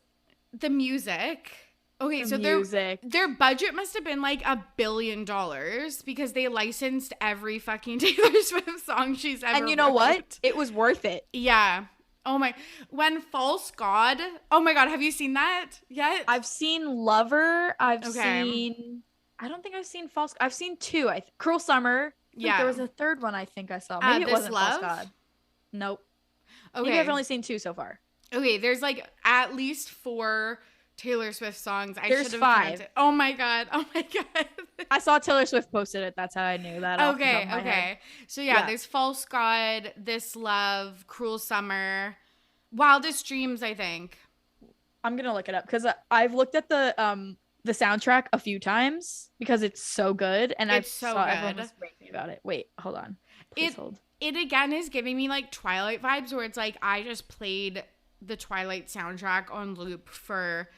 The music. Okay, so music. Their budget must have been like $1 billion because they licensed every fucking Taylor Swift song she's ever And you know wrote. what? It was worth it. Yeah. Oh my. When False God. Oh my God. Have you seen that yet? I've seen Lover. I've seen. I don't think I've seen False. I've seen two. Cruel Summer. Yeah. There was a third one I think I saw. Maybe it wasn't Love? False God. Nope. Okay. Maybe I've only seen two so far. Okay. There's like at least 4 Taylor Swift songs. There's 5. Counted. Oh my God. I saw Taylor Swift posted it. That's how I knew that. Okay. So yeah, there's False God, This Love, Cruel Summer, Wildest Dreams, I think. I'm gonna look it up because I've looked at the soundtrack a few times because it's so good, and I saw everyone was ranking me about it. Wait, hold on. Please hold. It again is giving me like Twilight vibes, where it's like I just played the Twilight soundtrack on loop for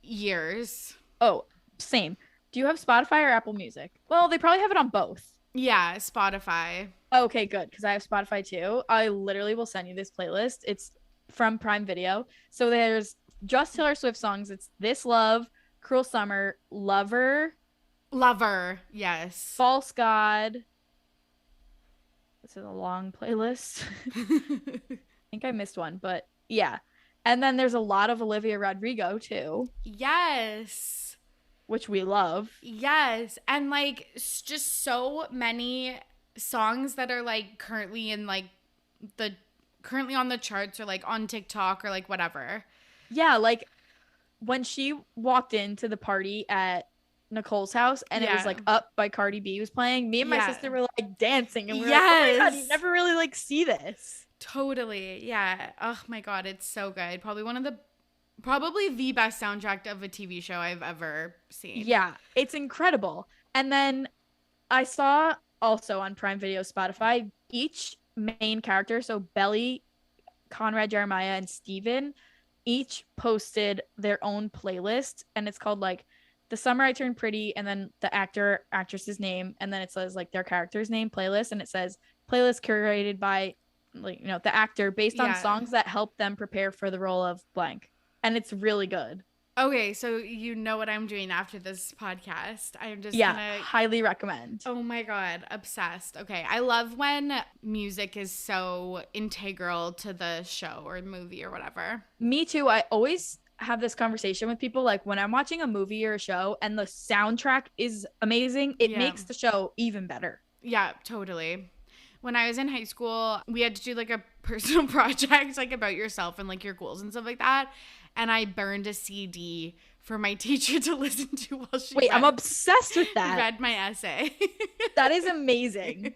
years. Oh, same. Do you have Spotify or Apple Music? Well, they probably have it on both. Yeah, Spotify. Okay, good, because I have Spotify too. I literally will send you this playlist. It's from Prime Video. So there's just Taylor Swift songs. It's This Love, Cruel Summer, Lover, yes. False God. This is a long playlist. I think I missed one, but yeah. And then there's a lot of Olivia Rodrigo too. Yes. Which we love. Yes. And like just so many songs that are like currently in like currently on the charts or like on TikTok or like whatever. Yeah, like when she walked into the party at Nicole's house and it was like Up by Cardi B was playing, me and my sister were like dancing and we were like, oh my God, you never really like see this. Totally. Yeah. Oh my God, it's so good. Probably the best soundtrack of a TV show I've ever seen. Yeah, it's incredible. And then I saw also on Prime Video, Spotify, each main character, so Belly, Conrad, Jeremiah, and Steven, each posted their own playlist, and it's called like The Summer I Turned Pretty, and then the actress's name, and then it says like their character's name playlist, and it says playlist curated by like, you know, the actor based on songs that help them prepare for the role of blank. And it's really good. Okay, so you know what I'm doing after this podcast. I'm just gonna highly recommend. Oh my God, obsessed. Okay, I love when music is so integral to the show or movie or whatever. Me too. I always have this conversation with people like when I'm watching a movie or a show and the soundtrack is amazing, it makes the show even better. Yeah, totally. When I was in high school, we had to do like a personal project like about yourself and like your goals and stuff like that. And I burned a CD for my teacher to listen to while she I'm obsessed with that. Read my essay. That is amazing.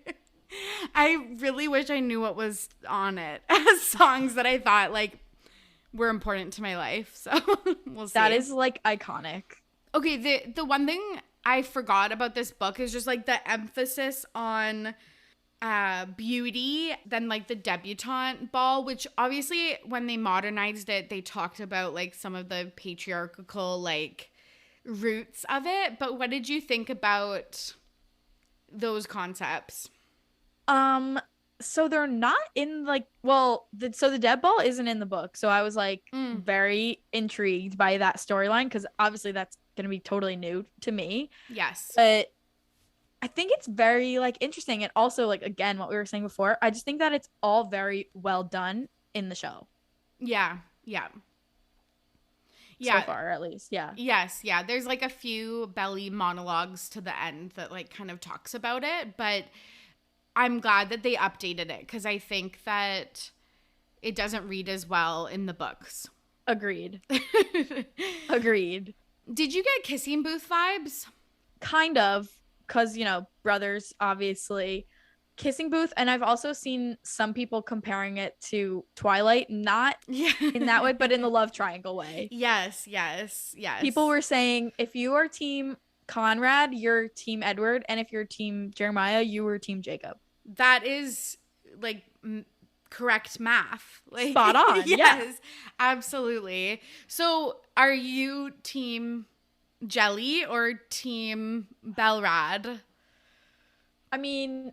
I really wish I knew what was on it as songs that I thought like were important to my life. So we'll see. That is like iconic. Okay, the one thing I forgot about this book is just like the emphasis on beauty, then like the debutante ball, which obviously when they modernized it, they talked about like some of the patriarchal like roots of it. But what did you think about those concepts? So they're not in like, well, the deb ball isn't in the book, so I was like very intrigued by that storyline because obviously that's gonna be totally new to me. Yes, but I think it's very like interesting, and also like again what we were saying before, I just think that it's all very well done in the show. Yeah. So far, at least. Yeah. Yes. Yeah. There's like a few Belly monologues to the end that like kind of talks about it, but I'm glad that they updated it because I think that it doesn't read as well in the books. Agreed. Agreed. Did you get Kissing Booth vibes? Kind of. Because, you know, brothers, obviously. Kissing Booth, and I've also seen some people comparing it to Twilight, not in that way, but in the love triangle way. Yes. People were saying, if you are team Conrad, you're team Edward, and if you're team Jeremiah, you were team Jacob. That is, like, correct math. Like, spot on. Yes, absolutely. So, are you team Jelly or team Belrad? I mean,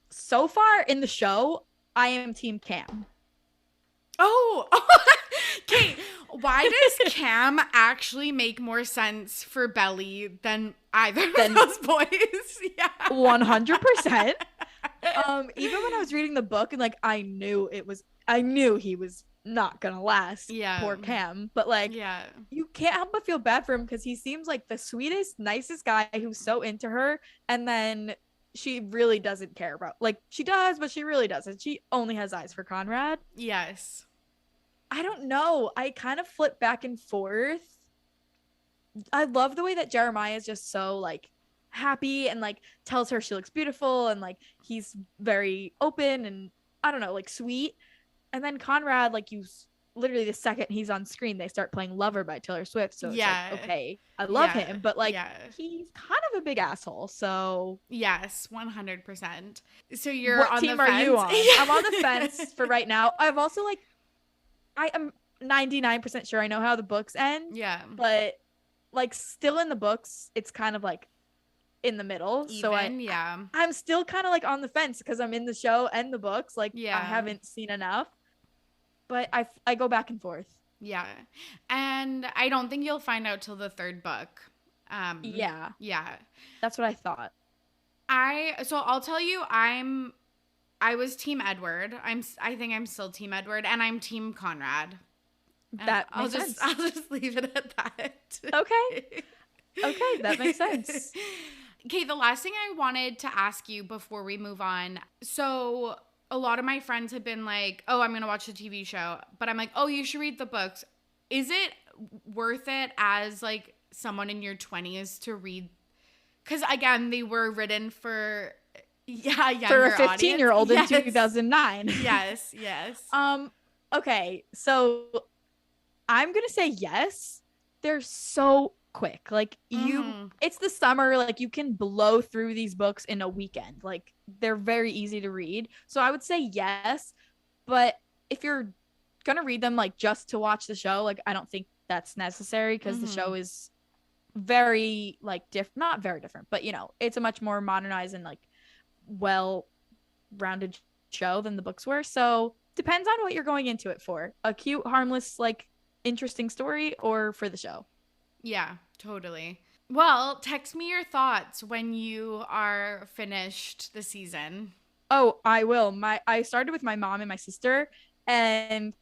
so far in the show, I am team Cam. Oh, Kate, why does Cam actually make more sense for Belly than either of those boys? Yeah, 100%. Even when I was reading the book and like I knew he was not gonna last. Yeah, poor Cam. But like, you can't help but feel bad for him because he seems like the sweetest, nicest guy who's so into her, and then she really doesn't care about, like, she does, but she really doesn't. She only has eyes for Conrad. Yes. I don't know. I kind of flip back and forth. I love the way that Jeremiah is just so like happy and like tells her she looks beautiful, and like he's very open and I don't know, like sweet. And then Conrad, like, you literally the second he's on screen, they start playing Lover by Taylor Swift. So it's Yeah. like, okay, I love Yeah. him, but like Yeah. he's kind of a big asshole. So Yes, 100%. So you're what on team the are fence? you on? I'm on the fence for right now. I've also like, I am 99% sure I know how the books end. Yeah. But like still in the books, it's kind of like in the middle. So I'm still kind of like on the fence because I'm in the show and the books. Like I haven't seen enough, but I go back and forth. Yeah. And I don't think you'll find out till the third book. Yeah. Yeah. That's what I thought. So I'll tell you, I was Team Edward. I think I'm still Team Edward, and I'm Team Conrad. And I'll just leave it at that. Okay. Okay, that makes sense. Okay, the last thing I wanted to ask you before we move on. So a lot of my friends have been like, oh, I'm going to watch the TV show. But I'm like, oh, you should read the books. Is it worth it as like someone in your 20s to read? Because again, they were written for for a 15-year-old in 2009. Yes. Okay, so I'm going to say yes. They're so quick. Like it's the summer, like you can blow through these books in a weekend. Like they're very easy to read. So I would say yes, but if you're going to read them like just to watch the show, like I don't think that's necessary because the show is very like not very different, but you know, it's a much more modernized and like well-rounded show than the books were. So depends on what you're going into it for. A cute, harmless, like interesting story or for the show. Yeah, totally. Well, text me your thoughts when you are finished the season. Oh, I will. I started with my mom and my sister, and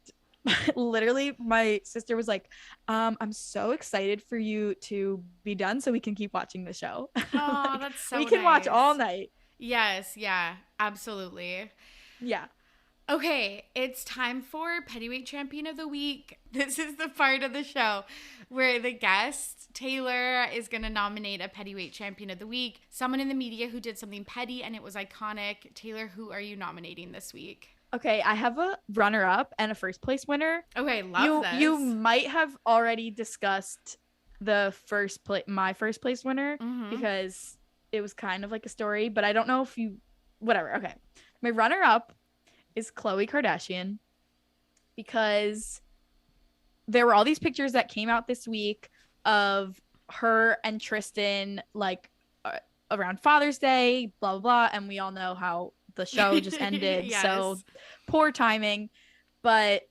literally my sister was like, I'm so excited for you to be done so we can keep watching the show. Oh, like, that's so we can watch all night. Yes, yeah, absolutely. Yeah. Okay, it's time for Pettyweigh Champion of the Week. This is the part of the show where the guest, Taylor, is going to nominate a Pettyweigh Champion of the Week, someone in the media who did something petty and it was iconic. Taylor, who are you nominating this week? Okay, I have a runner-up and a first-place winner. Okay, love this. You might have already discussed my first-place winner because it was kind of like a story, but I don't know if you... Whatever, okay. My runner-up is Khloe Kardashian because there were all these pictures that came out this week of her and Tristan like around Father's Day, blah, blah, blah. And we all know how the show just ended. Yes. So poor timing. But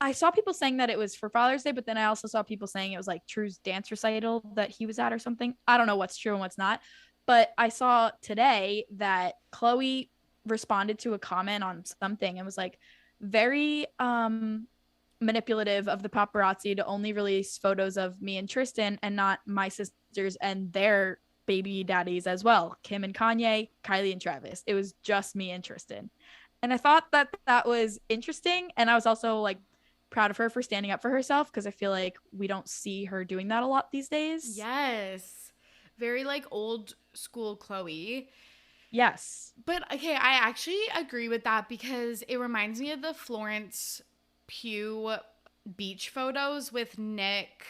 I saw people saying that it was for Father's Day, but then I also saw people saying it was like True's dance recital that he was at or something. I don't know what's true and what's not. But I saw today that Khloe responded to a comment on something and was like very manipulative of the paparazzi to only release photos of me and Tristan and not my sisters and their baby daddies as well, Kim and Kanye, Kylie and Travis. It was just me and Tristan. And I thought that was interesting, and I was also like proud of her for standing up for herself because I feel like we don't see her doing that a lot these days. Yes, very like old school Khloe. Yes. But okay, I actually agree with that because it reminds me of the Florence Pugh beach photos with Nick,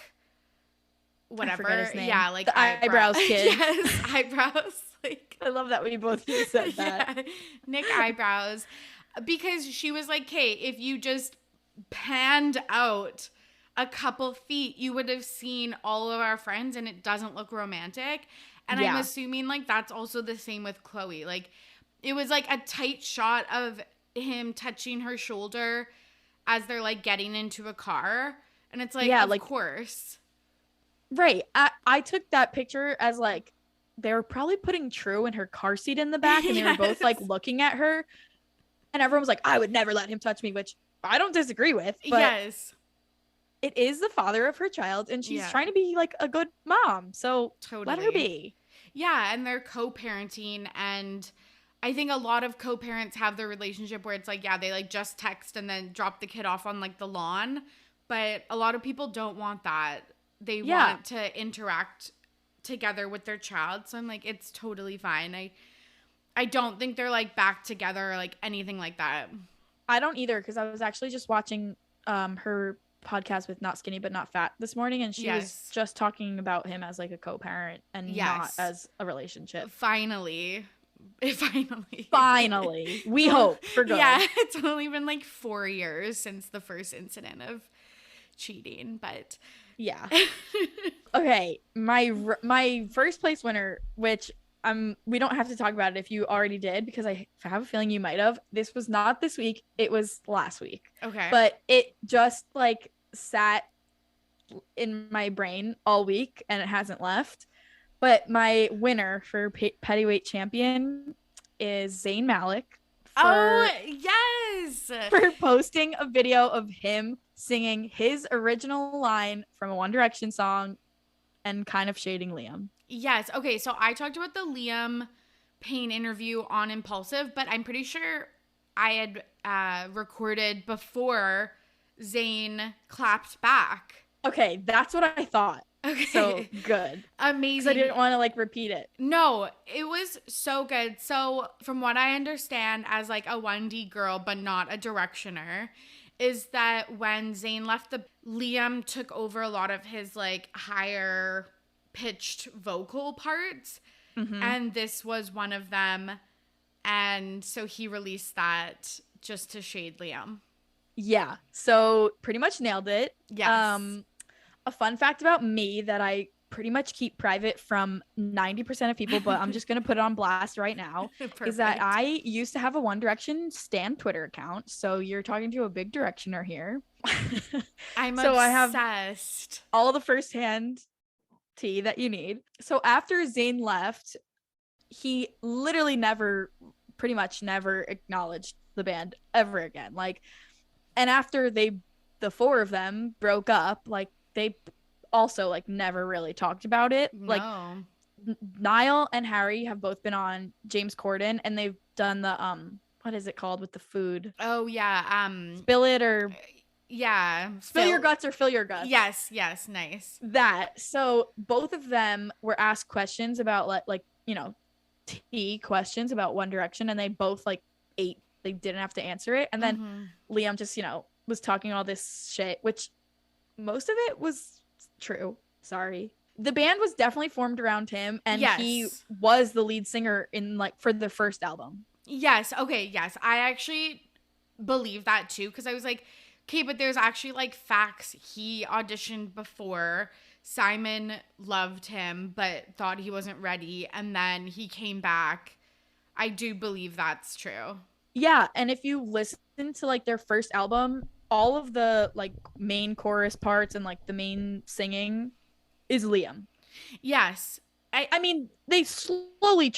whatever. I forget his name. Yeah, like the eyebrows kid. Yes, eyebrows. Like I love that we both said that. Yeah, Nick eyebrows. Because she was like, "Hey, if you just panned out a couple feet, you would have seen all of our friends and it doesn't look romantic." And I'm assuming like that's also the same with Khloe. Like it was like a tight shot of him touching her shoulder as they're like getting into a car. And it's like, of course. Right. I took that picture as like they were probably putting True in her car seat in the back and they were both like looking at her. And everyone was like, I would never let him touch me, which I don't disagree with. But yes. It is the father of her child and she's trying to be like a good mom. So let her be. Yeah. And they're co-parenting. And I think a lot of co-parents have the relationship where it's like, yeah, they like just text and then drop the kid off on like the lawn. But a lot of people don't want that. They want to interact together with their child. So I'm like, it's totally fine. I don't think they're like back together or like anything like that. I don't either because I was actually just watching her podcast with Not Skinny But Not Fat this morning, and she was just talking about him as like a co-parent and not as a relationship. Finally. We hope for good. Yeah, it's only been like 4 years since the first incident of cheating, but yeah. Okay, my first place winner, which we don't have to talk about it if you already did, because I have a feeling you might have. This was not this week, it was last week. Okay. But it just like sat in my brain all week and it hasn't left. But my winner for Pettyweigh Champion is Zayn Malik. Yes! For posting a video of him singing his original line from a One Direction song and kind of shading Liam. Yes. Okay, so I talked about the Liam Payne interview on Impulsive, but I'm pretty sure I had recorded before Zayn clapped back. Okay, that's what I thought. Okay. So good. Amazing. I didn't want to like repeat it. No, it was so good. So from what I understand as like a 1D girl, but not a directioner, is that when Zayn left, Liam took over a lot of his like higher pitched vocal parts. Mm-hmm. And this was one of them. And so he released that just to shade Liam. Yeah. So pretty much nailed it. Yes. A fun fact about me that I pretty much keep private from 90% of people, but I'm just going to put it on blast right now, is that I used to have a One Direction stan Twitter account. So you're talking to a big directioner here. I'm so obsessed. I have all the firsthand tea that you need. So after Zayn left, he literally pretty much never acknowledged the band ever again. Like, and after the four of them broke up, like, they also like never really talked about it. No. Like Niall and Harry have both been on James Corden, and they've done the what is it called with the food? Oh yeah, Spill It or yeah, Spill Your Guts or Fill Your Guts. Yes, nice. That. So both of them were asked questions about like you know, tea questions about One Direction, and they both like ate. They didn't have to answer it, and then Liam just was talking all this shit, which most of it was true. Sorry. The band was definitely formed around him, and he was the lead singer in like for the first album. Yes. Okay. Yes. I actually believe that too, because I was like, okay, but there's actually like facts. He auditioned before. Simon loved him, but thought he wasn't ready, and then he came back. I do believe that's true. Yeah, and if you listen to like their first album, all of the like main chorus parts and like the main singing is Liam. Yes. I mean, they slowly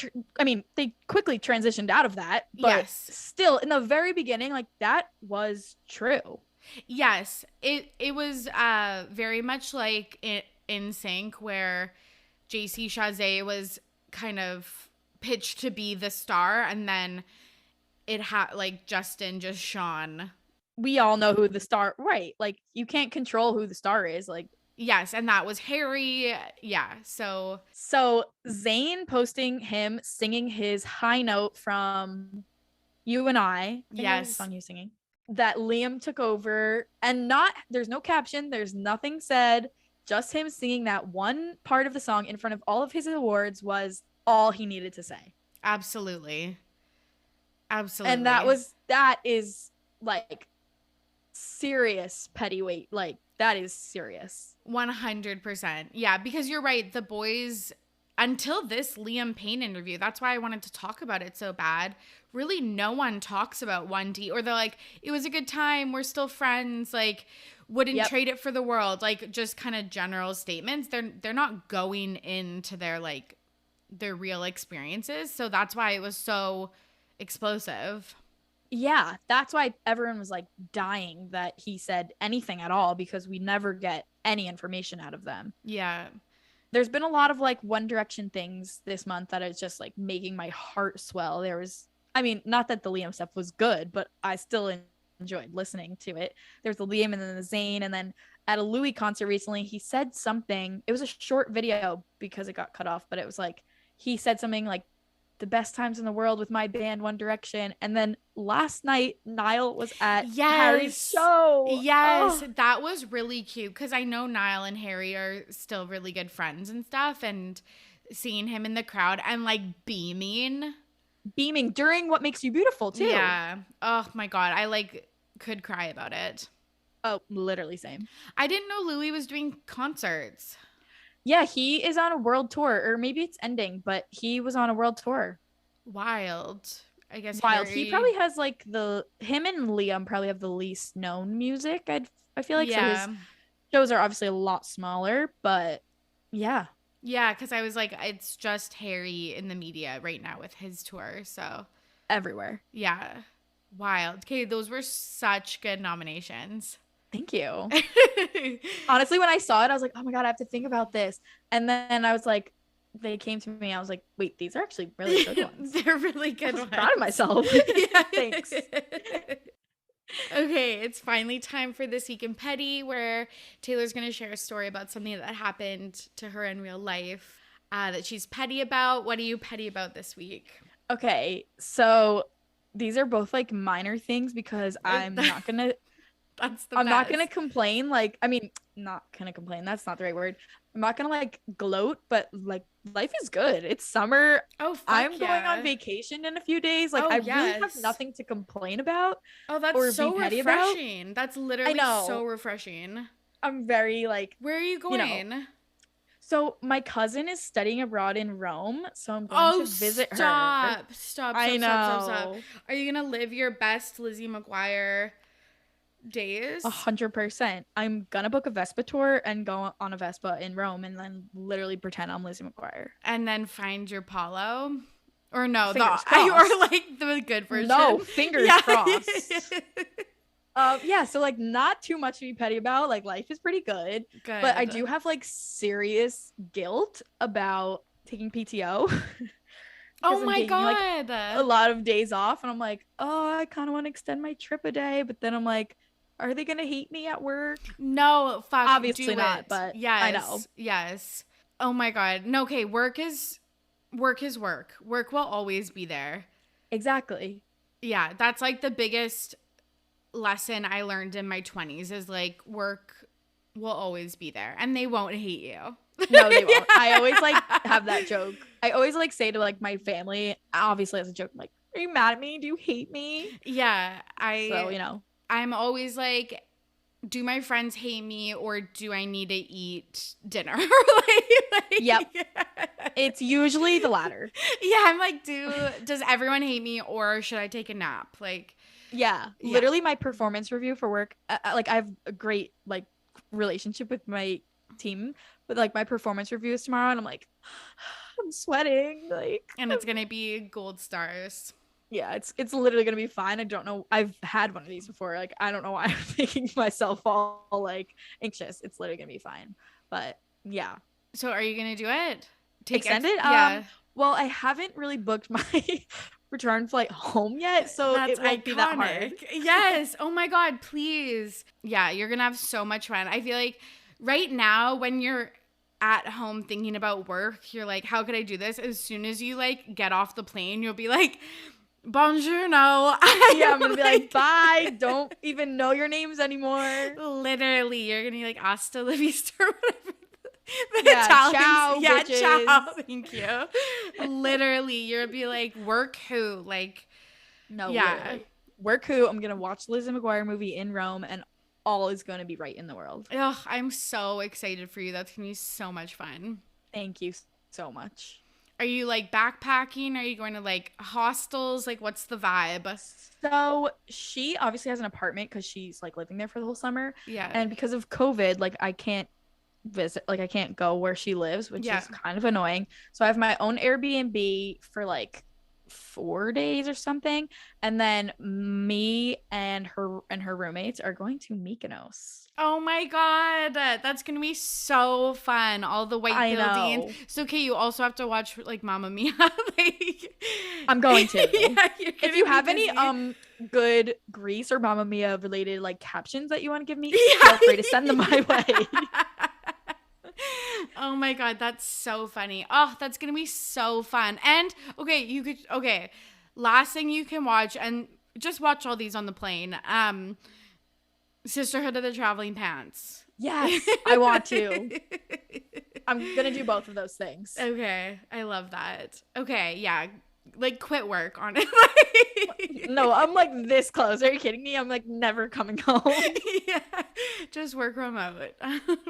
they quickly transitioned out of that, but still in the very beginning, like that was true. Yes. It was very much like in sync, where JC Chasez was kind of pitched to be the star, and then it had like Justin just shone. We all know who the star, right? Like you can't control who the star is. Like, yes, and that was Harry. Yeah. So Zayn posting him singing his high note from You and I. Yes. The song you singing that Liam took over, and there's no caption, there's nothing said, just him singing that one part of the song in front of all of his awards was all he needed to say. Absolutely. And that is like serious Pettyweigh. Like that is serious. 100%. Yeah, because you're right. The boys, until this Liam Payne interview, that's why I wanted to talk about it so bad. Really, no one talks about 1D, or they're like, it was a good time, we're still friends, like wouldn't trade it for the world. Like just kind of general statements. They're not going into their like their real experiences. So that's why it was so explosive. Yeah, that's why everyone was like dying that he said anything at all, because we never get any information out of them. Yeah. There's been a lot of like One Direction things this month that is just like making my heart swell. There was, I mean, not that the Liam stuff was good, but I still enjoyed listening to it. There's the Liam and then the Zayn, and then at a Louis concert recently, he said something. It was a short video because it got cut off, but it was like he said something like the best times in the world with my band One Direction. And then last night, Niall was at Harry's show. Yes, Oh. that was really cute because I know Niall and Harry are still really good friends and stuff, and seeing him in the crowd and like beaming During What Makes You Beautiful too. Yeah. Oh my God. I like could cry about it. Oh, literally same. I didn't know Louis was doing concerts. Yeah, he is on a world tour, or maybe it's ending, but he was on a world tour. Wild. I guess Wild. Harry... He probably has like him and Liam probably have the least known music. I feel like so his shows are obviously a lot smaller, but yeah. Yeah, because I was like, it's just Harry in the media right now with his tour. So everywhere. Yeah. Wild. Okay, those were such good nominations. Thank you. Honestly, when I saw it, I was like, oh my God, I have to think about this. And then I was like, they came to me. I was like, wait, these are actually really good ones. They're really good ones. Proud of myself. Yeah. Thanks. Okay, it's finally time for This Week in Petty, where Taylor's going to share a story about something that happened to her in real life that she's petty about. What are you petty about this week? Okay, so these are both like minor things because I'm not going to I'm not gonna complain. Like, I mean, not gonna complain. That's not the right word. I'm not gonna like gloat, but like life is good. It's summer. Oh, I'm going on vacation in a few days. Like, I really have nothing to complain about. Oh, that's so refreshing. That's literally so refreshing. I'm very like. Where are you going? So my cousin is studying abroad in Rome, so I'm going to visit her. Stop. Are you gonna live your best Lizzie McGuire days? 100%. I'm gonna book a Vespa tour and go on a Vespa in Rome and then literally pretend I'm Lizzie McGuire. And then find your Polo? Or no, or like the good version. No, fingers crossed. Yeah, so like not too much to be petty about. Like life is pretty good. But I do have like serious guilt about taking PTO. Oh my God. Like, a lot of days off, and I'm like, oh, I kind of want to extend my trip a day, but then I'm like, are they gonna hate me at work? No, fuck. Obviously not, but yes, I know. Yes. Oh my God. No, okay, work is work. Work will always be there. Exactly. Yeah, that's like the biggest lesson I learned in my 20s is like work will always be there and they won't hate you. No, they won't. I always like have that joke. I always like say to like my family, obviously as a joke, like, are you mad at me? Do you hate me? Yeah. So, I'm always like, do my friends hate me or do I need to eat dinner? Yep. It's usually the latter. Yeah. I'm like, does everyone hate me or should I take a nap? Like, yeah. Literally my performance review for work. Like I have a great like relationship with my team, but like my performance review is tomorrow and I'm like, I'm sweating. Like, and it's going to be gold stars. Yeah, it's literally gonna be fine. I don't know. I've had one of these before. Like, I don't know why I'm making myself all like anxious. It's literally gonna be fine. But yeah. So are you gonna do it? Extend it? Yeah. Well, I haven't really booked my return flight home yet, so it won't be that hard. Yes. Oh my God, please. Yeah, you're gonna have so much fun. I feel like right now when you're at home thinking about work, you're like, how could I do this? As soon as you like get off the plane, you'll be like, bonjour, no. Yeah, I'm gonna be like, bye. Don't even know your names anymore. Literally, you're gonna be like, hasta la vista or whatever. Ciao, yeah, bitches. Ciao. Thank you. Literally, you're gonna be like, work who? Like, no, yeah. Literally. Work who? I'm gonna watch the Lizzie McGuire movie in Rome and all is gonna be right in the world. Ugh, I'm so excited for you. That's gonna be so much fun. Thank you so much. Are you like backpacking? Are you going to like hostels? Like what's the vibe? So she obviously has an apartment because she's like living there for the whole summer. Yeah. And because of COVID, like I can't visit, like I can't go where she lives, which is kind of annoying. So I have my own Airbnb for like 4 days or something. And then me and her roommates are going to Mykonos. Oh my God. That's going to be so fun. All the white buildings. So, okay, you also have to watch like Mamma Mia. Like, I'm going to. Yeah, if you have any good Grease or Mamma Mia related like captions that you want to give me, feel free to send them my way. Oh my God, that's so funny. Oh, that's going to be so fun. And okay, last thing you can watch, and just watch all these on the plane. Sisterhood of the Traveling Pants. Yes, I want to. I'm going to do both of those things. Okay, I love that. Okay, yeah. Like, quit work on it. No, I'm like this close. Are you kidding me? I'm like never coming home. Yeah, just work remote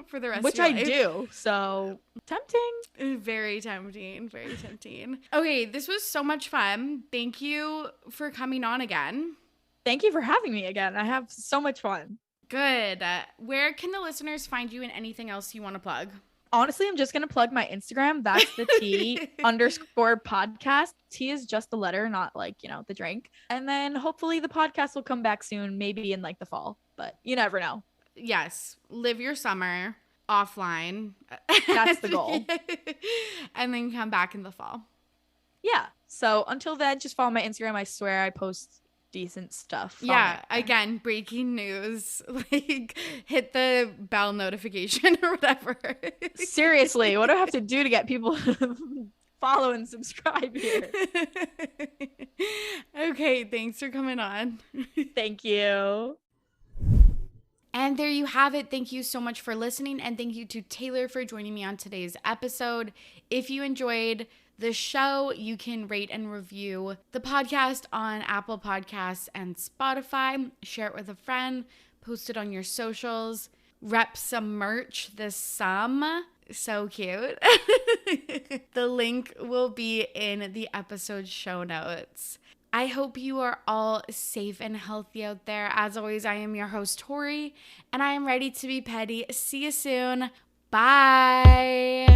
for the rest Which of your I life. do. So tempting. Very tempting. Very tempting. Okay, this was so much fun. Thank you for coming on again. Thank you for having me again. I have so much fun. Good. Where can the listeners find you and anything else you want to plug? Honestly, I'm just going to plug my Instagram. That's the T_podcast. T is just the letter, not like, the drink. And then hopefully the podcast will come back soon, maybe in like the fall, but you never know. Yes. Live your summer offline. That's the goal. And then come back in the fall. Yeah. So until then, just follow my Instagram. I swear I post decent stuff. Yeah, again, breaking news. Like, hit the bell notification or whatever. Seriously, what do I have to do to get people to follow and subscribe here? Okay, thanks for coming on. Thank you. And there you have it. Thank you so much for listening, and thank you to Taylor for joining me on today's episode. If you enjoyed the show, you can rate and review the podcast on Apple Podcasts and Spotify. Share it with a friend. Post it on your socials. Rep some merch this summer. So cute. The link will be in the episode show notes. I hope you are all safe and healthy out there. As always, I am your host, Tori, and I am ready to be petty. See you soon. Bye.